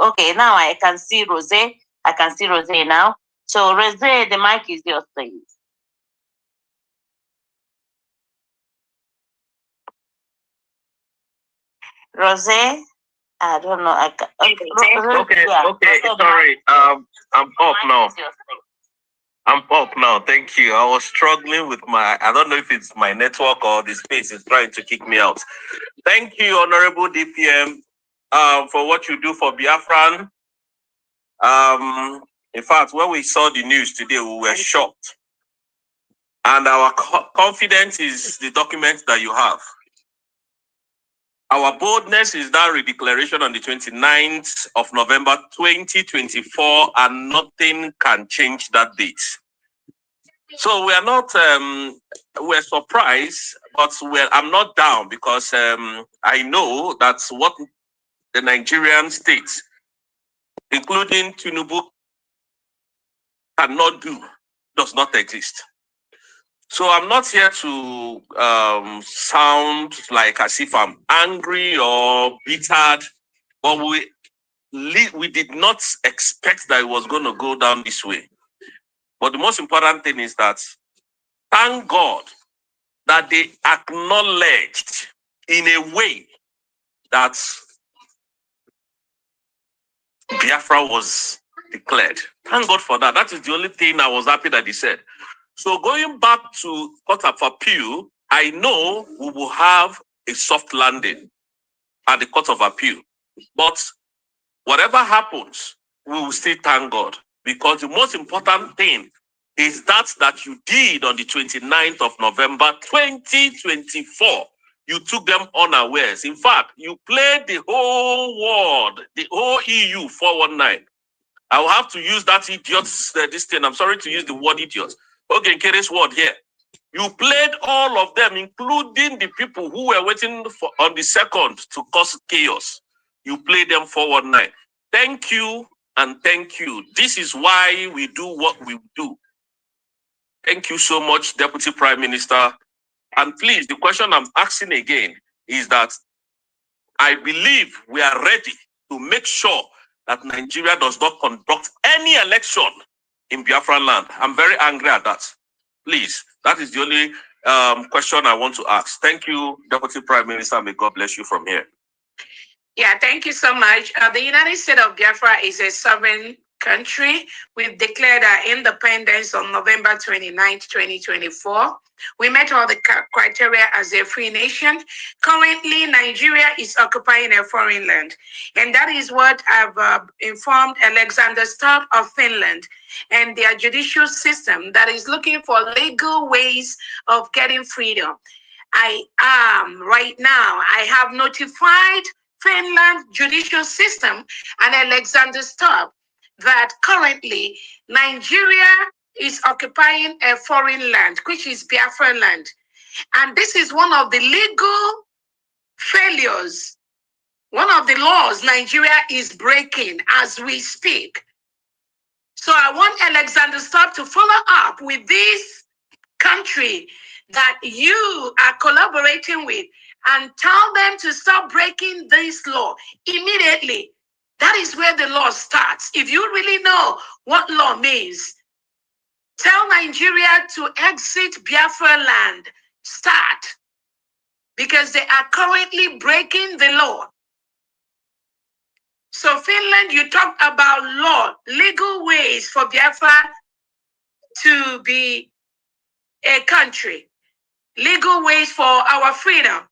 Okay, now I can see Rose. I can see Rose now. So Rose, the mic is yours, please. Rose, I don't know. Okay, sorry. I'm up now. I'm up now. Thank you. I was struggling with I don't know if it's my network or the space is trying to kick me out. Thank you, Honorable DPM, for what you do for Biafran. In fact, when we saw the news today, we were shocked. And our confidence is the document that you have. Our boldness is that redeclaration on the 29th of November 2024, and nothing can change that date. So we are not, we're surprised, but I'm not down because I know that's what the Nigerian state, including Tinubu, cannot do, does not exist. So I'm not here to sound like as if I'm angry or bitter, but we did not expect that it was going to go down this way. But the most important thing is that, thank God that they acknowledged in a way that Biafra was declared. Thank God for that. That is the only thing I was happy that he said. So going back to Court of Appeal, I know we will have a soft landing at the Court of Appeal. But whatever happens, we will still thank God. Because the most important thing is that you did on the 29th of November, 2024. You took them unawares. In fact, you played the whole world, the whole EU 419. I will have to use that idiot's this thing. I'm sorry to use the word idiot. Okay, Kere's word here. You played all of them, including the people who were waiting for on the second to cause chaos. You played them 419. Thank you and thank you. This is why we do what we do. Thank you so much, Deputy Prime Minister. And please, the question I'm asking again is that I believe we are ready to make sure that Nigeria does not conduct any election in Biafran land. I'm very angry at that. Please, that is the only question I want to ask. Thank you, Deputy Prime Minister. May God bless you from here. Yeah, thank you so much. The United States of Biafra is a sovereign country. We've declared our independence on November 29th, 2024. We met all the criteria as a free nation. Currently, Nigeria is occupying a foreign land. And that is what I've informed Alexander Stubb of Finland and their judicial system that is looking for legal ways of getting freedom. I have notified Finland judicial system and Alexander Stubb that currently Nigeria is occupying a foreign land, which is Biafra land. And this is one of the legal failures, one of the laws Nigeria is breaking as we speak. So I want Alexander Stubb to follow up with this country that you are collaborating with and tell them to stop breaking this law immediately. That is where the law starts. If you really know what law means, tell Nigeria to exit Biafra land. Start. Because they are currently breaking the law. So Finland, you talked about law, legal ways for Biafra to be a country, legal ways for our freedom.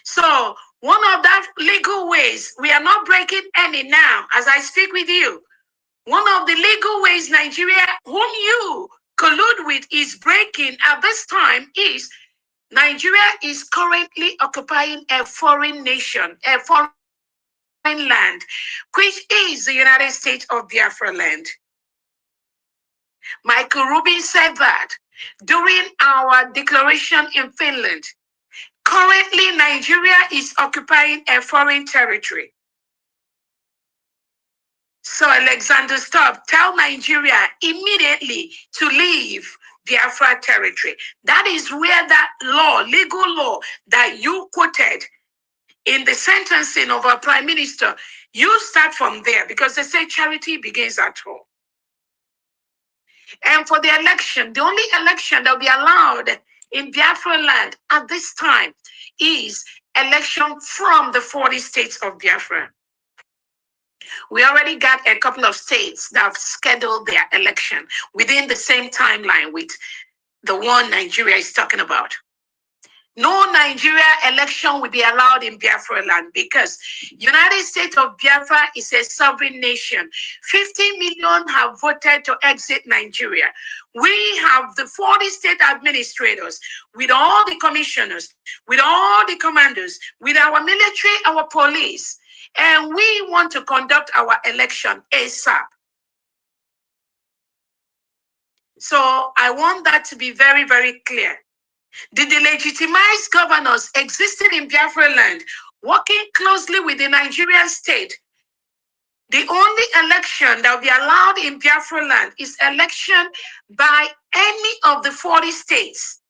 So one of that legal ways, we are not breaking any now as I speak with you. One of the legal ways Nigeria, whom you collude with, is breaking at this time is Nigeria is currently occupying a foreign nation, a foreign land, which is the United States of Biafra land. Michael Rubin said that during our declaration in Finland. Currently, Nigeria is occupying a foreign territory. So Alexander Stubb, tell Nigeria immediately to leave Biafra territory. That is where that law, legal law that you quoted in the sentencing of our prime minister, you start from there because they say charity begins at home. And for the election, the only election that will be allowed in Biafra land at this time is election from the 40 states of Biafra. We already got a couple of states that have scheduled their election within the same timeline with the one Nigeria is talking about. No Nigeria election will be allowed in Biafra land because United States of Biafra is a sovereign nation. 50 million have voted to exit Nigeria. We have the 40 state administrators with all the commissioners, with all the commanders, with our military, our police, and we want to conduct our election ASAP. So I want that to be very, very clear. The delegitimized governors existing in Biafra land, working closely with the Nigerian state, the only election that will be allowed in Biafra land is election by any of the 40 states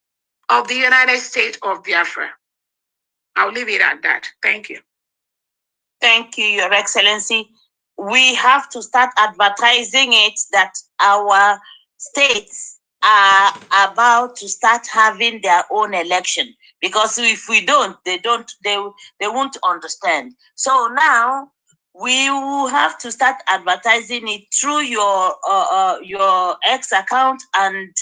of the United States of Biafra. I'll leave it at that. Thank you. Thank you, Your Excellency. We have to start advertising it that our states are about to start having their own election, because if we don't, they won't understand. So now we will have to start advertising it through your X account and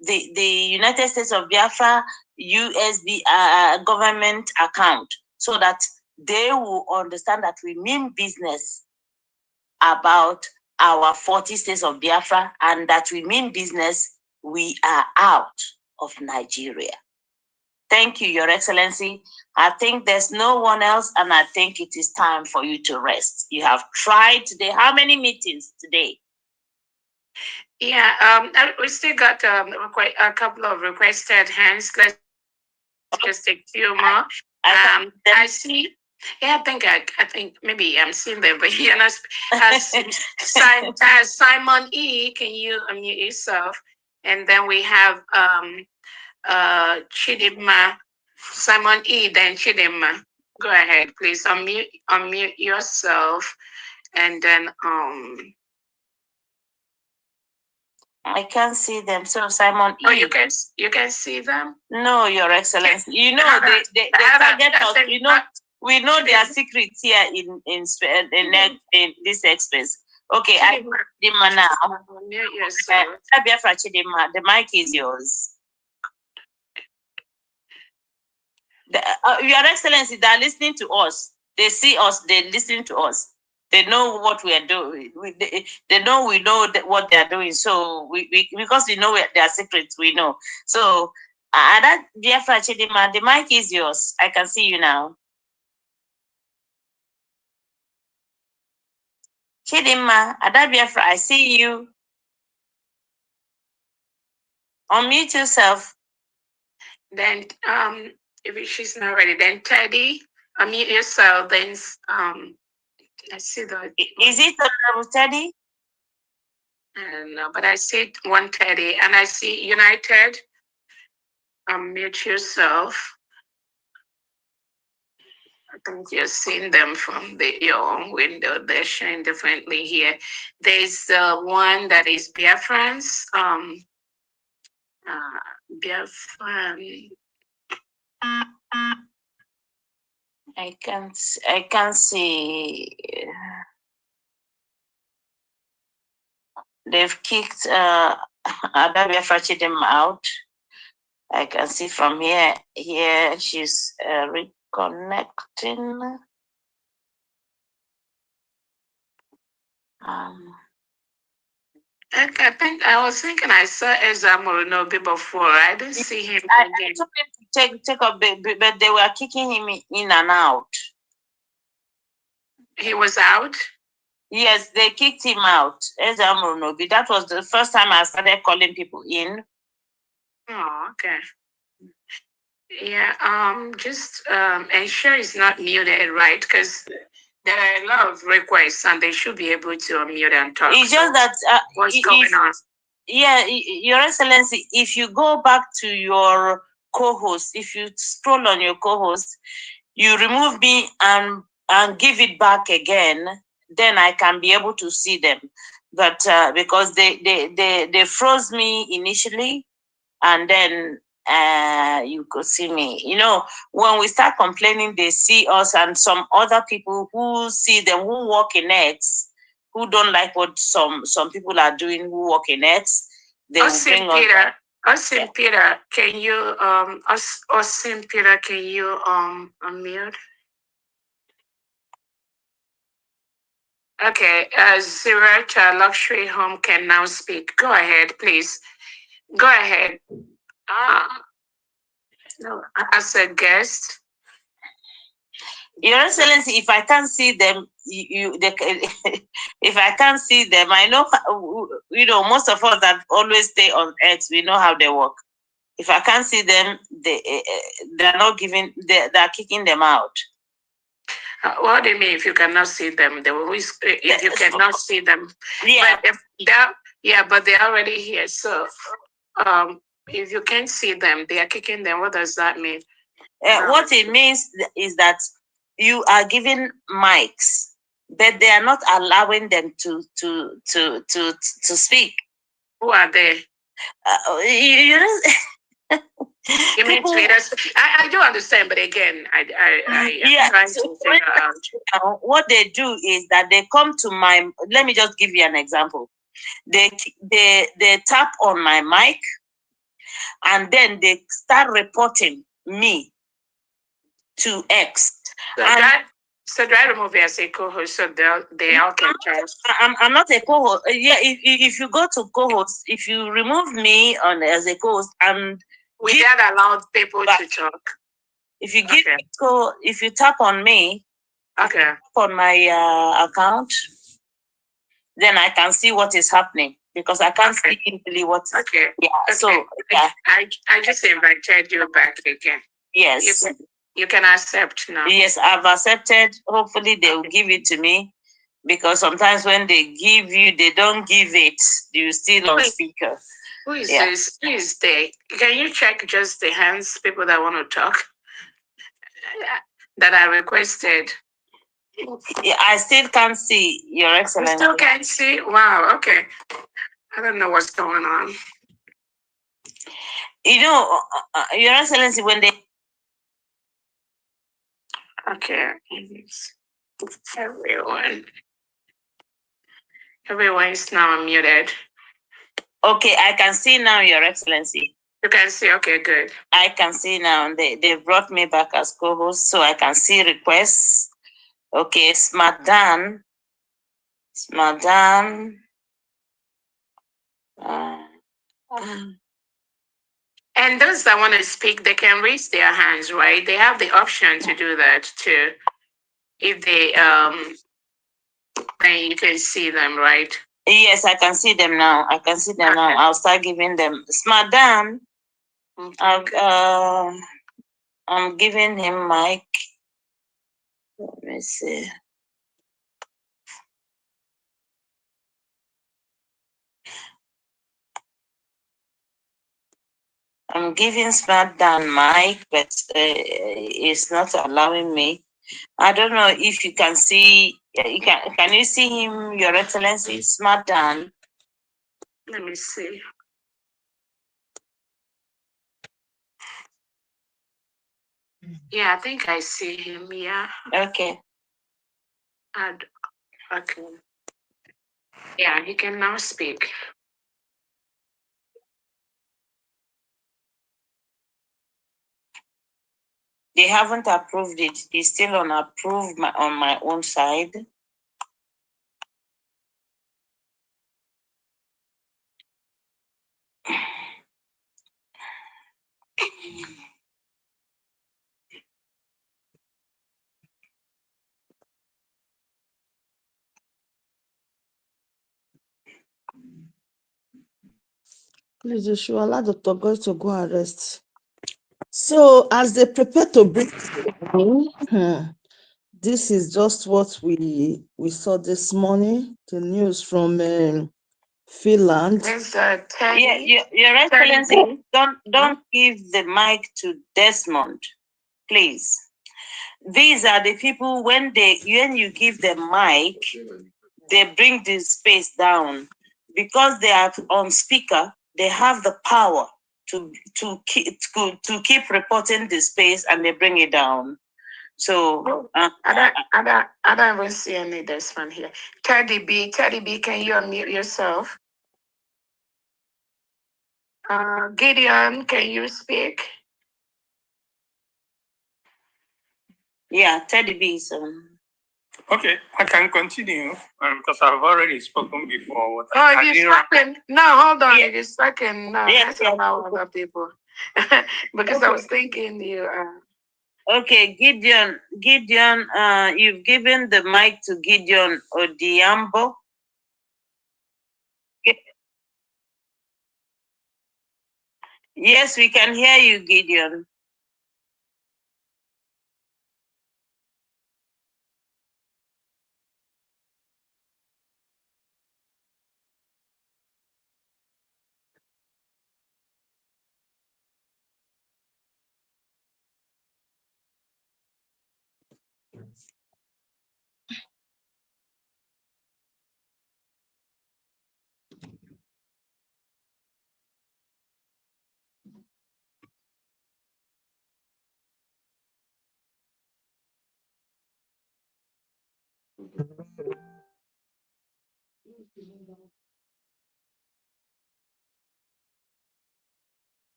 the United States of Biafra USB government account, so that they will understand that we mean business about our 40 states of Biafra, and that we mean business, we are out of Nigeria. Thank you, Your Excellency. I think there's no one else, and I think it is time for you to rest. You have tried today. How many meetings today? Yeah, we still got a couple of requested hands. Let's just take a few more. I see. Yeah, I think maybe I'm seeing them, but you're not. Simon E, can you unmute yourself? And then we have Chidima, Simon E, then Chidima. Go ahead, please unmute yourself, and then I can't see them. So Simon E. Oh, you can see them? No, Your Excellency. You know they target us. We know their secrets here in this express. Okay, Chidima now. Unmute yourself. Chidima, the mic is yours. Your Excellency, they are listening to us. They see us. They listen to us. They know what we are doing. They know we know what they are doing. So because we know their secrets, we know. So that Biafra Chidima, the mic is yours. I can see you now. Chidima, Ada Biafra, I see you. Unmute yourself. Then if she's not ready, then Teddy, unmute yourself. Then I see the. Is it Teddy? I don't know, but I see one Teddy, and I see United. Unmute yourself. I think you're seeing them from your own window. They're showing differently here. There's one that is Biafrans. Biafran. I can't see. They've kicked Ada Biafra Chidima out. I can see from here. Here she's reconnecting. I was thinking I saw Ezamoronobi before. I didn't see him. I took him to take up, but they were kicking him in and out. He was out? Yes, they kicked him out. Ezamoronobi. That was the first time I started calling people in. Oh, okay. Yeah, just ensure it's not muted, right? Because there are a lot of requests, and they should be able to unmute and talk. It's just that what's going on? Yeah, Your Excellency, if you go back to your co-host, if you scroll on your co-host, you remove me and give it back again, then I can be able to see them. But because they froze me initially, and then you could see me. You know, when we start complaining, they see us, and some other people who see them, who work in X, who don't like what some people are doing, who work in X, they will bring Peter, Austin Peter, can you Austin Peter, can you unmute? Okay, Zurich Luxury Home can now speak. Go ahead, please. Go ahead. No, as a guest. Your Excellency, if I can't see them, if I can't see them, I know, you know, most of us that always stay on X, we know how they work. If I can't see them, they're not giving, they're kicking them out. What do you mean if you cannot see them? They will always, if you cannot see them. Yeah. But but they're already here. So if you can't see them, they are kicking them. What does that mean? What it means is that you are giving mics, but they are not allowing them to speak. Who are they? You know, You mean tweeters? I do understand, but again, I am trying to figure out. What they do is that they come to my. Let me just give you an example. They tap on my mic, and then they start reporting me to X. So do I remove you as a co-host so they all can talk? I'm not a co-host. Yeah, if you go to co-host, if you remove me as a co-host, and we can't allow people to talk. If you give if you tap on me, on my account, then I can see what is happening because I can't see easily what. So yeah, I just invited you back again. Yes. You can accept now. Yes, I've accepted. Hopefully they will give it to me because sometimes when they give you, they don't give it. You still on speaker. Who is this? Who is there? Can you check just the hands, people that want to talk? That I requested. Yeah, I still can't see, Your Excellency. You still can't see? Wow, okay. I don't know what's going on. You know, Your Excellency, when they... Okay. Everyone is now muted. Okay, I can see now, Your Excellency. You can see, okay, good. I can see now. They brought me back as co-host, so I can see requests. Okay, Smartdan. And those that want to speak, they can raise their hands, right? They have the option to do that too. If they then you can see them, right? Yes, I can see them now. Now. I'll start giving them. Smartdan. I'm giving him mic. Let me see. I'm giving Smartdan mic, but it's not allowing me. I don't know if you can see. Can you see him, Your Excellency? Smartdan. Let me see. Yeah, I think I see him. Yeah. Okay. Okay. Yeah, he can now speak. They haven't approved it. It's still on approved on my own side. Please, you should allow Dr. Goy to go and rest. So, as they prepare to bring, this is just what we saw this morning. The news from Finland. Your Excellency, don't give the mic to Desmond, please. These are the people when you give them mic, they bring the space down because they are on speaker. They have the power to keep reporting the space and they bring it down. So I don't even see any Desmond here. Teddy B, can you unmute yourself? Gideon, can you speak? Yeah, Teddy B. Okay, I can continue because I've already spoken before. Oh, if you're spoken, no, hold on. If you're spoken, no, let's allow other people. Because I was thinking you. Okay, Gideon, you've given the mic to Gideon Odiambo. Yes, we can hear you, Gideon.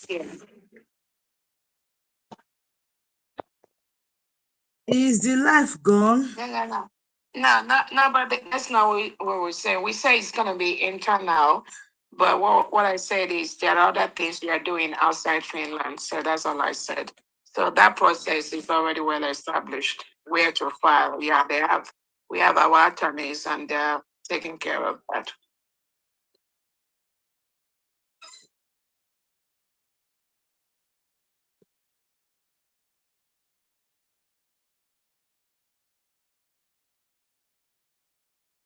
Yeah. Is the life gone? No, but that's not what we say. We say it's gonna be internal, but what I said is there are other things we are doing outside Finland. So that's all I said. So that process is already well established. Where to file? Yeah, we have our attorneys and they're taking care of that.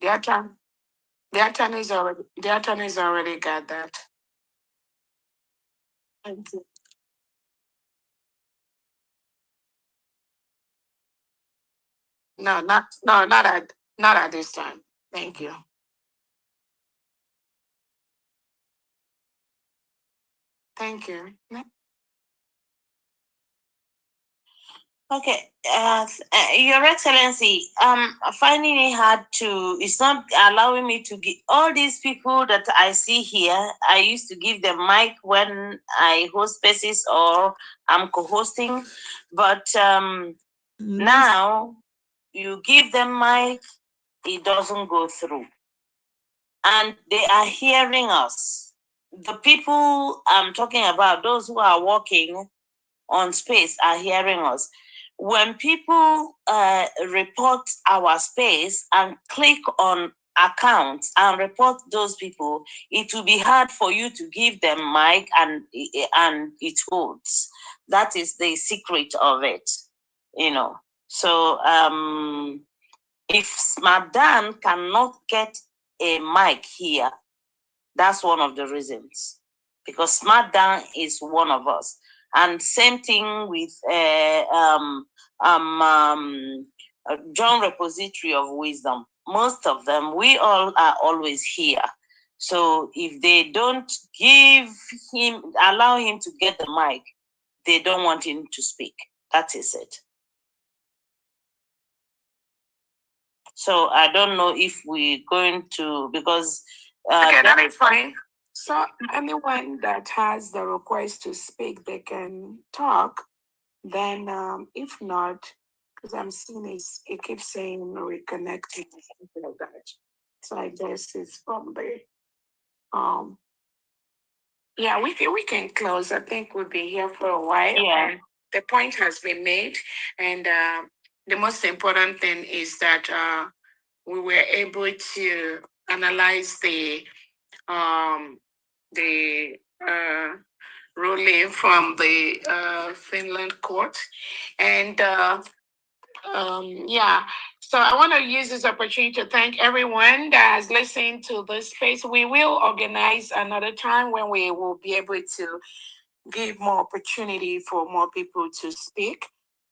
The attorney, the attorneys already got that. Thank you. No, not at this time. Thank you. Thank you. Okay, Your Excellency, finding it hard to, it's not allowing me to give all these people that I see here. I used to give them mic when I host spaces or I'm co-hosting, but now you give them mic, it doesn't go through. And they are hearing us. The people I'm talking about, those who are working on space, are hearing us. When people report our space and click on accounts and report those people, it will be hard for you to give them mic and it holds. That is the secret of it, you know. So if Smadan cannot get a mic here, that's one of the reasons. Because Smadan is one of us. And same thing with John Repository of Wisdom. Most of them, we all are always here. So if they don't allow him to get the mic, they don't want him to speak. That is it. So I don't know if we're going to, because okay, that is fine. So anyone that has the request to speak, they can talk. Then if not, because I'm seeing it keeps saying reconnecting or something like that. So I guess it's probably yeah, we can close. I think we'll be here for a while. Yeah. And the point has been made, and the most important thing is that we were able to analyze the ruling from the Finland court, and yeah. So I want to use this opportunity to thank everyone that has listened to this space. We will organize another time when we will be able to give more opportunity for more people to speak.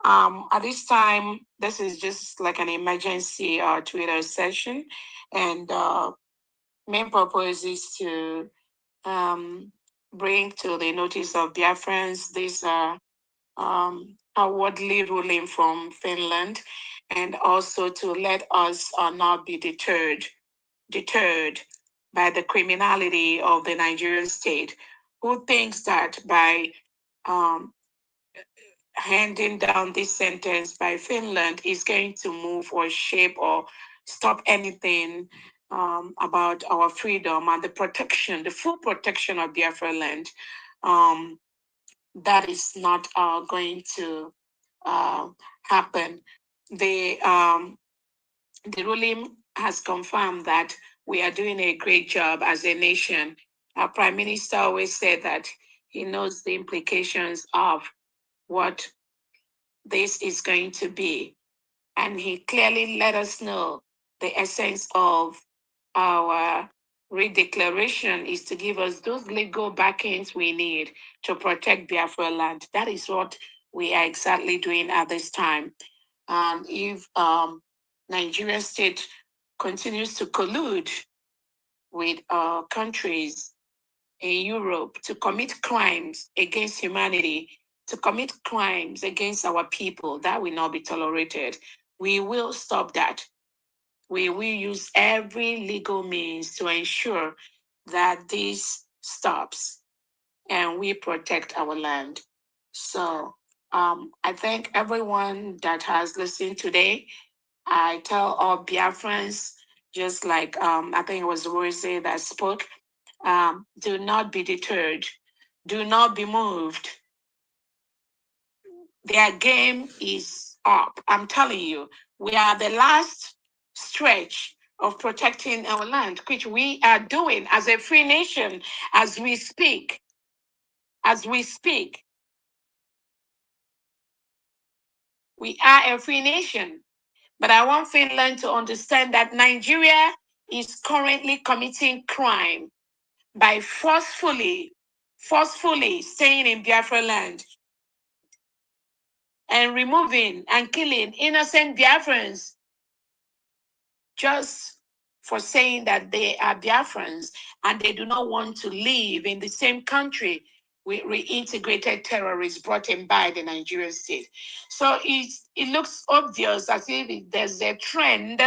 At this time, this is just like an emergency Twitter session, and main purpose is to bring to the notice of Biafrans this awardly ruling from Finland, and also to let us not be deterred by the criminality of the Nigerian state, who thinks that by handing down this sentence by Finland is going to move or shape or stop anything about our freedom and the protection, the full protection of Biafra land. That is not going to happen. The ruling has confirmed that we are doing a great job as a nation. Our Prime Minister always said that he knows the implications of what this is going to be. And he clearly let us know the essence of our redeclaration is to give us those legal backings we need to protect Biafra land. That is what we are exactly doing at this time. And if Nigerian state continues to collude with countries in Europe to commit crimes against humanity, to commit crimes against our people, that will not be tolerated. We will stop that. We will use every legal means to ensure that this stops and we protect our land. So I thank everyone that has listened today. I tell all Biafrans, just like I think it was Rosie that spoke, do not be deterred. Do not be moved. Their game is up. I'm telling you, we are the last stretch of protecting our land, which we are doing as a free nation as we speak. As we speak, we are a free nation. But I want Finland to understand that Nigeria is currently committing crime by forcefully staying in Biafra land and removing and killing innocent Biafrans just for saying that they are Biafrans and they do not want to live in the same country with reintegrated terrorists brought in by the Nigerian state. So it looks obvious as if there's a trend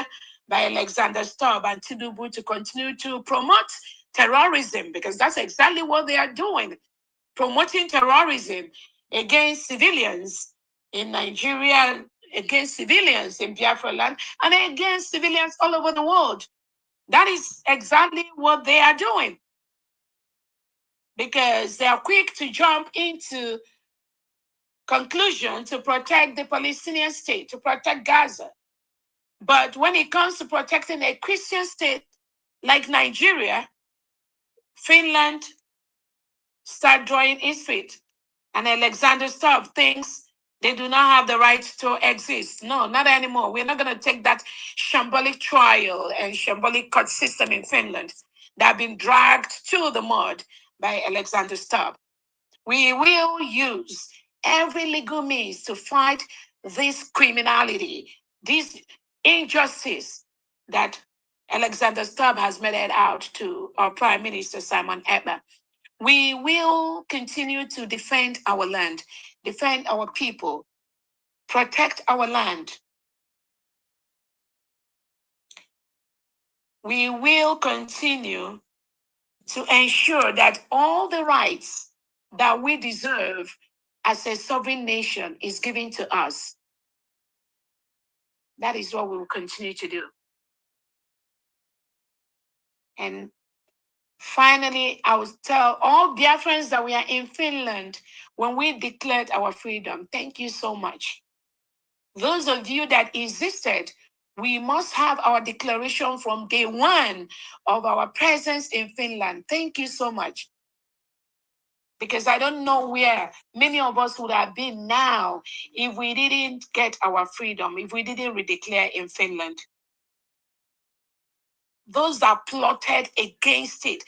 by Alexander Stubb and Tinubu to continue to promote terrorism, because that's exactly what they are doing, promoting terrorism against civilians in Nigeria, against civilians in Biafra land, and against civilians all over the world. That is exactly what they are doing, because they are quick to jump into conclusion to protect the Palestinian state, to protect Gaza. But when it comes to protecting a Christian state like Nigeria, Finland start drawing its feet. And Alexander Stubb thinks they do not have the right to exist. No, not anymore. We're not going to take that shambolic trial and shambolic court system in Finland that have been dragged to the mud by Alexander Stubb. We will use every legal means to fight this criminality, this injustice that Alexander Stubb has made it out to our Prime Minister Simon Ekpa. We will continue to defend our land, defend our people, protect our land. We will continue to ensure that all the rights that we deserve as a sovereign nation is given to us. That is what we will continue to do. And finally, I will tell all Biafrans that we are in Finland when we declared our freedom. Thank you so much. Those of you that insisted, we must have our declaration from day one of our presence in Finland. Thank you so much. Because I don't know where many of us would have been now if we didn't get our freedom, if we didn't redeclare in Finland. Those that plotted against it,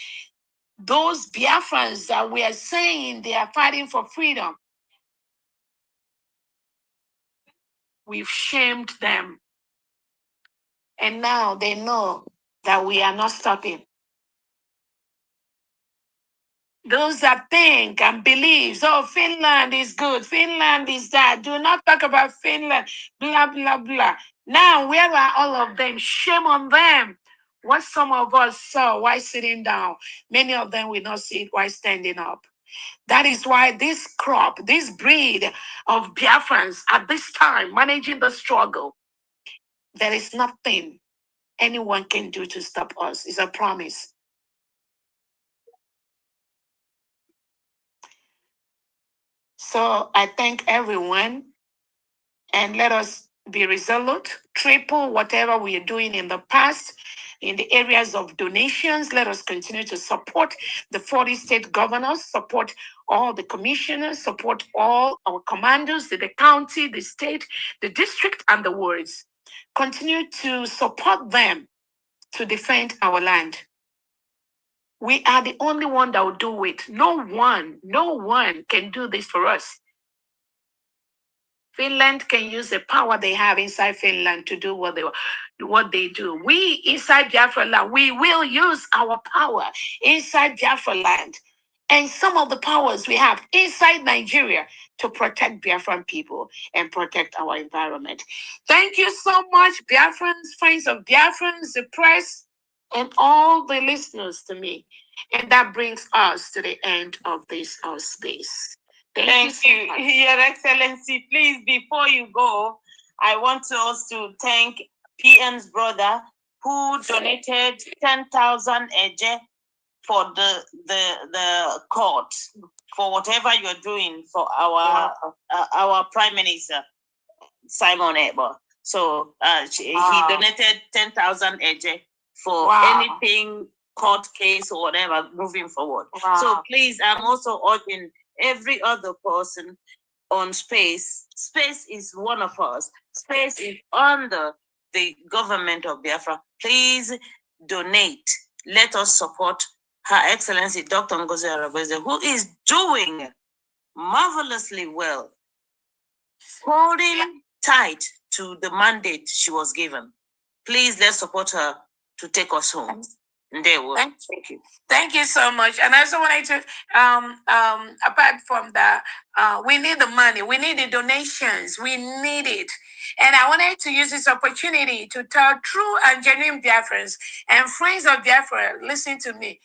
those Biafrans that we are saying they are fighting for freedom, we've shamed them. And now they know that we are not stopping. Those that think and believe, oh, Finland is good, Finland is that, do not talk about Finland, blah, blah, blah. Now, where are all of them? Shame on them. What some of us saw while sitting down, many of them will not see it while standing up. That is why this crop, this breed of Biafrans at this time managing the struggle, there is nothing anyone can do to stop us. It's a promise. So I thank everyone, and let us be resolute, triple whatever we are doing in the past. In the areas of donations, let us continue to support the 40 state governors, support all the commissioners, support all our commanders, the county, the state, the district, and the wards. Continue to support them to defend our land. We are the only one that will do it. No one can do this for us. Finland can use the power they have inside Finland to do what they do. We inside Biafra land, we will use our power inside Biafra land and some of the powers we have inside Nigeria to protect Biafran people and protect our environment. Thank you so much, Biafrans, friends of Biafrans, the press, and all the listeners to me. And that brings us to the end of this space. Thank you, Your Excellency. Please, before you go, I want us to thank PM's brother who donated 10,000 eje for the court, for whatever you're doing for our Prime Minister, Simon Ekpa. So he donated 10,000 eje for anything, court case or whatever, moving forward. So please, I'm also urging every other person on Space. Space is one of us. Space is under the government of Biafra. Please donate. Let us support Her Excellency Dr. Ngozi Arabeze, who is doing marvelously well, holding tight to the mandate she was given. Please, let's support her to take us home. Thank you. Thank you so much. And I also wanted to, apart from that, we need the money. We need the donations. We need it. And I wanted to use this opportunity to tell true and genuine Biafrans and friends of Biafra, listen to me.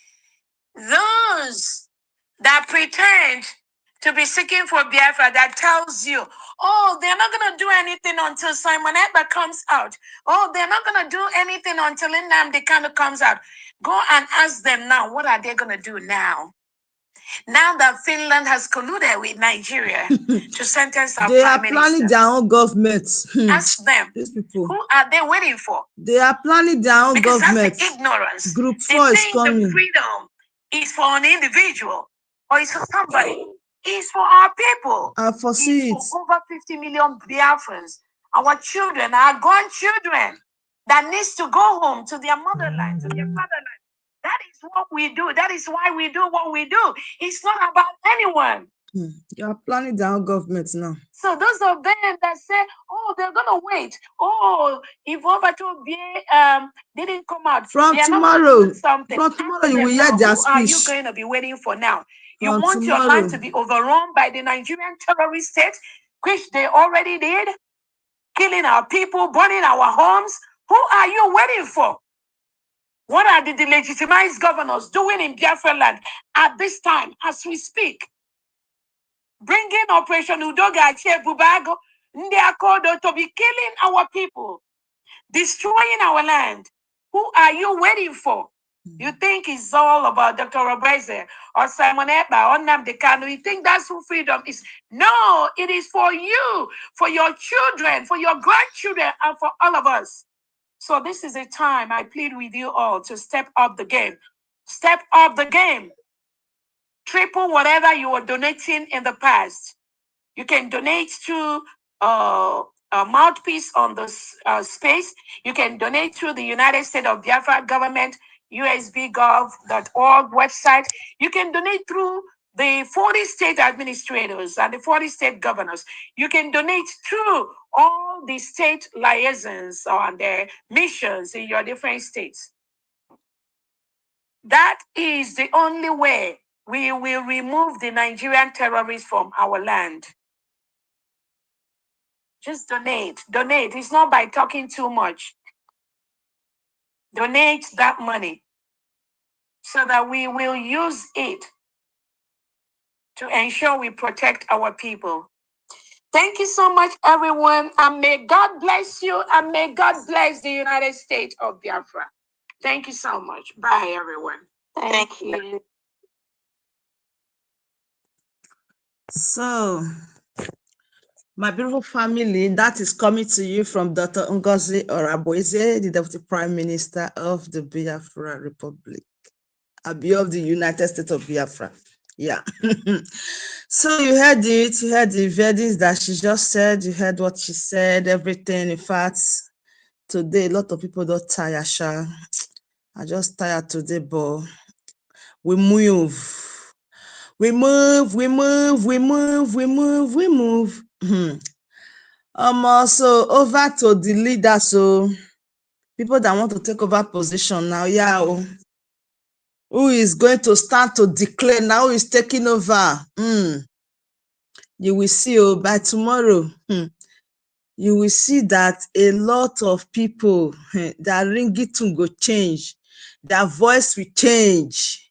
Those that pretend to be seeking for Biafra, that tells you, oh, they're not going to do anything until Simon Ekpa comes out. Oh, they're not going to do anything until Nnamdi Kanu comes out. Go and ask them now, what are they going to do now? Now that Finland has colluded with Nigeria to sentence our they are prime planning minister. their own government. Ask them, these people. Who are they waiting for? They are planning their own Because government. that's the ignorance. Group They 4 is think coming. the freedom is for an individual or it's for somebody. It's for our people. I foresee it. It's for over 50 million Biafrans, our children, our grandchildren that needs to go home to their motherland, to their fatherland. That is what we do. That is why we do what we do. It's not about anyone. You are planning their own government now. So those of them that say, oh, they're gonna wait. Oh, if Obato didn't come out From tomorrow, something. from tomorrow you will hear their speech. Who are you going to be waiting for now? You From want tomorrow. your land to be overrun by the Nigerian terrorist state, which they already did, killing our people, burning our homes. Who are you waiting for? What are the delegitimized governors doing in Biafra land at this time as we speak? Bringing Operation Udoga Bubago, Ndiakodo to be killing our people, destroying our land. Who are you waiting for? You think it's all about Dr. Robeze or Simon Ekpa or Nnamdi Kanu? You think that's who freedom is? No, it is for you, for your children, for your grandchildren, and for all of us. So this is a time I plead with you all to step up the game. Step up the game. Triple whatever you were donating in the past. You can donate to a mouthpiece on the space. You can donate through the United States of Biafra government, usbgov.org website. You can donate through the 40 state administrators and the 40 state governors. You can donate through all the state liaisons on their missions in your different states. That is the only way we will remove the Nigerian terrorists from our land. Just donate. Donate. It's not by talking too much. Donate that money so that we will use it to ensure we protect our people. Thank you so much, everyone. And may God bless you and may God bless the United States of Biafra. Thank you so much. Bye, everyone. Thank you. So, my beautiful family, that is coming to you from Dr. Ngozi Arabeze, the Deputy Prime Minister of the Biafra Republic, of the United States of Biafra. Yeah. So you heard it, you heard the verdicts that she just said, you heard what she said, everything. In fact, today, a lot of people don't tire, Sha. I just tired today, but we move. We move. So over to the leader. So people that want to take over position now, yeah. who is going to stand to declare now, who is taking over. You will see, oh, by tomorrow, you will see that a lot of people, their ringtone will change, their voice will change,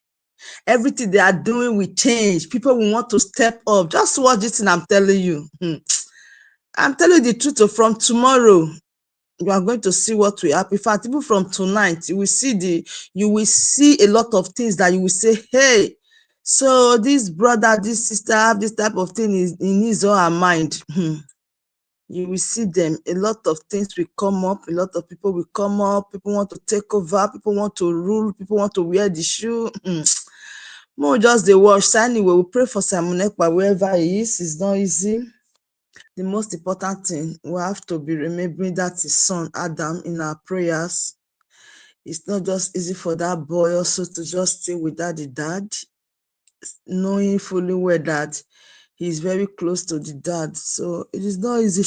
everything they are doing will change. People will want to step up. Just watch this thing I'm telling you. I'm telling you the truth. From tomorrow, you are going to see what will happen. In fact, even from tonight, you will see a lot of things that you will say, hey, so this brother, this sister have this type of thing in his or her mind. You will see them. A lot of things will come up. A lot of people will come up. People want to take over. People want to rule. People want to wear the shoe. More just the watch. So anyway, we pray for Simon Ekpa wherever he is. It's not easy. The most important thing, we have to be remembering that his son Adam in our prayers. It's not just easy for that boy also to just stay without the dad, knowing fully well that he's very close to the dad. So it is not easy,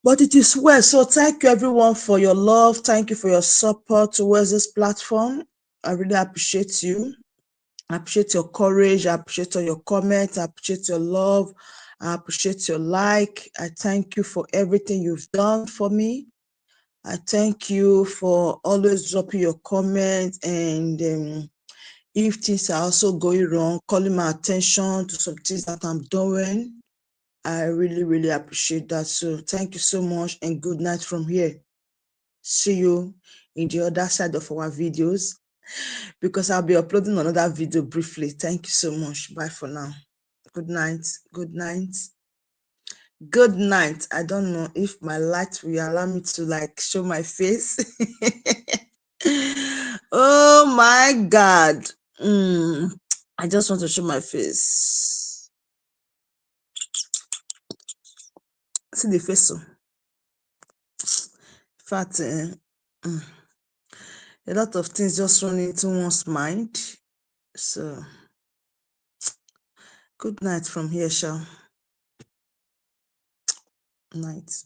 but it is well. So thank you everyone for your love. Thank you for your support towards this platform. I really appreciate you. I appreciate your courage. I appreciate all your comments. I appreciate your love. I appreciate your like. I thank you for everything you've done for me. I thank you for always dropping your comments, and if things are also going wrong, calling my attention to some things that I'm doing. I really, really appreciate that. So thank you so much, and good night from here. See you in the other side of our videos, because I'll be uploading another video briefly. Thank you so much. Bye for now. Good night. Good night. Good night. I don't know if my light will allow me to like show my face. Oh my God. I just want to show my face. See the face. In fact, a lot of things just run into one's mind. So, good night from here, Shah. Night.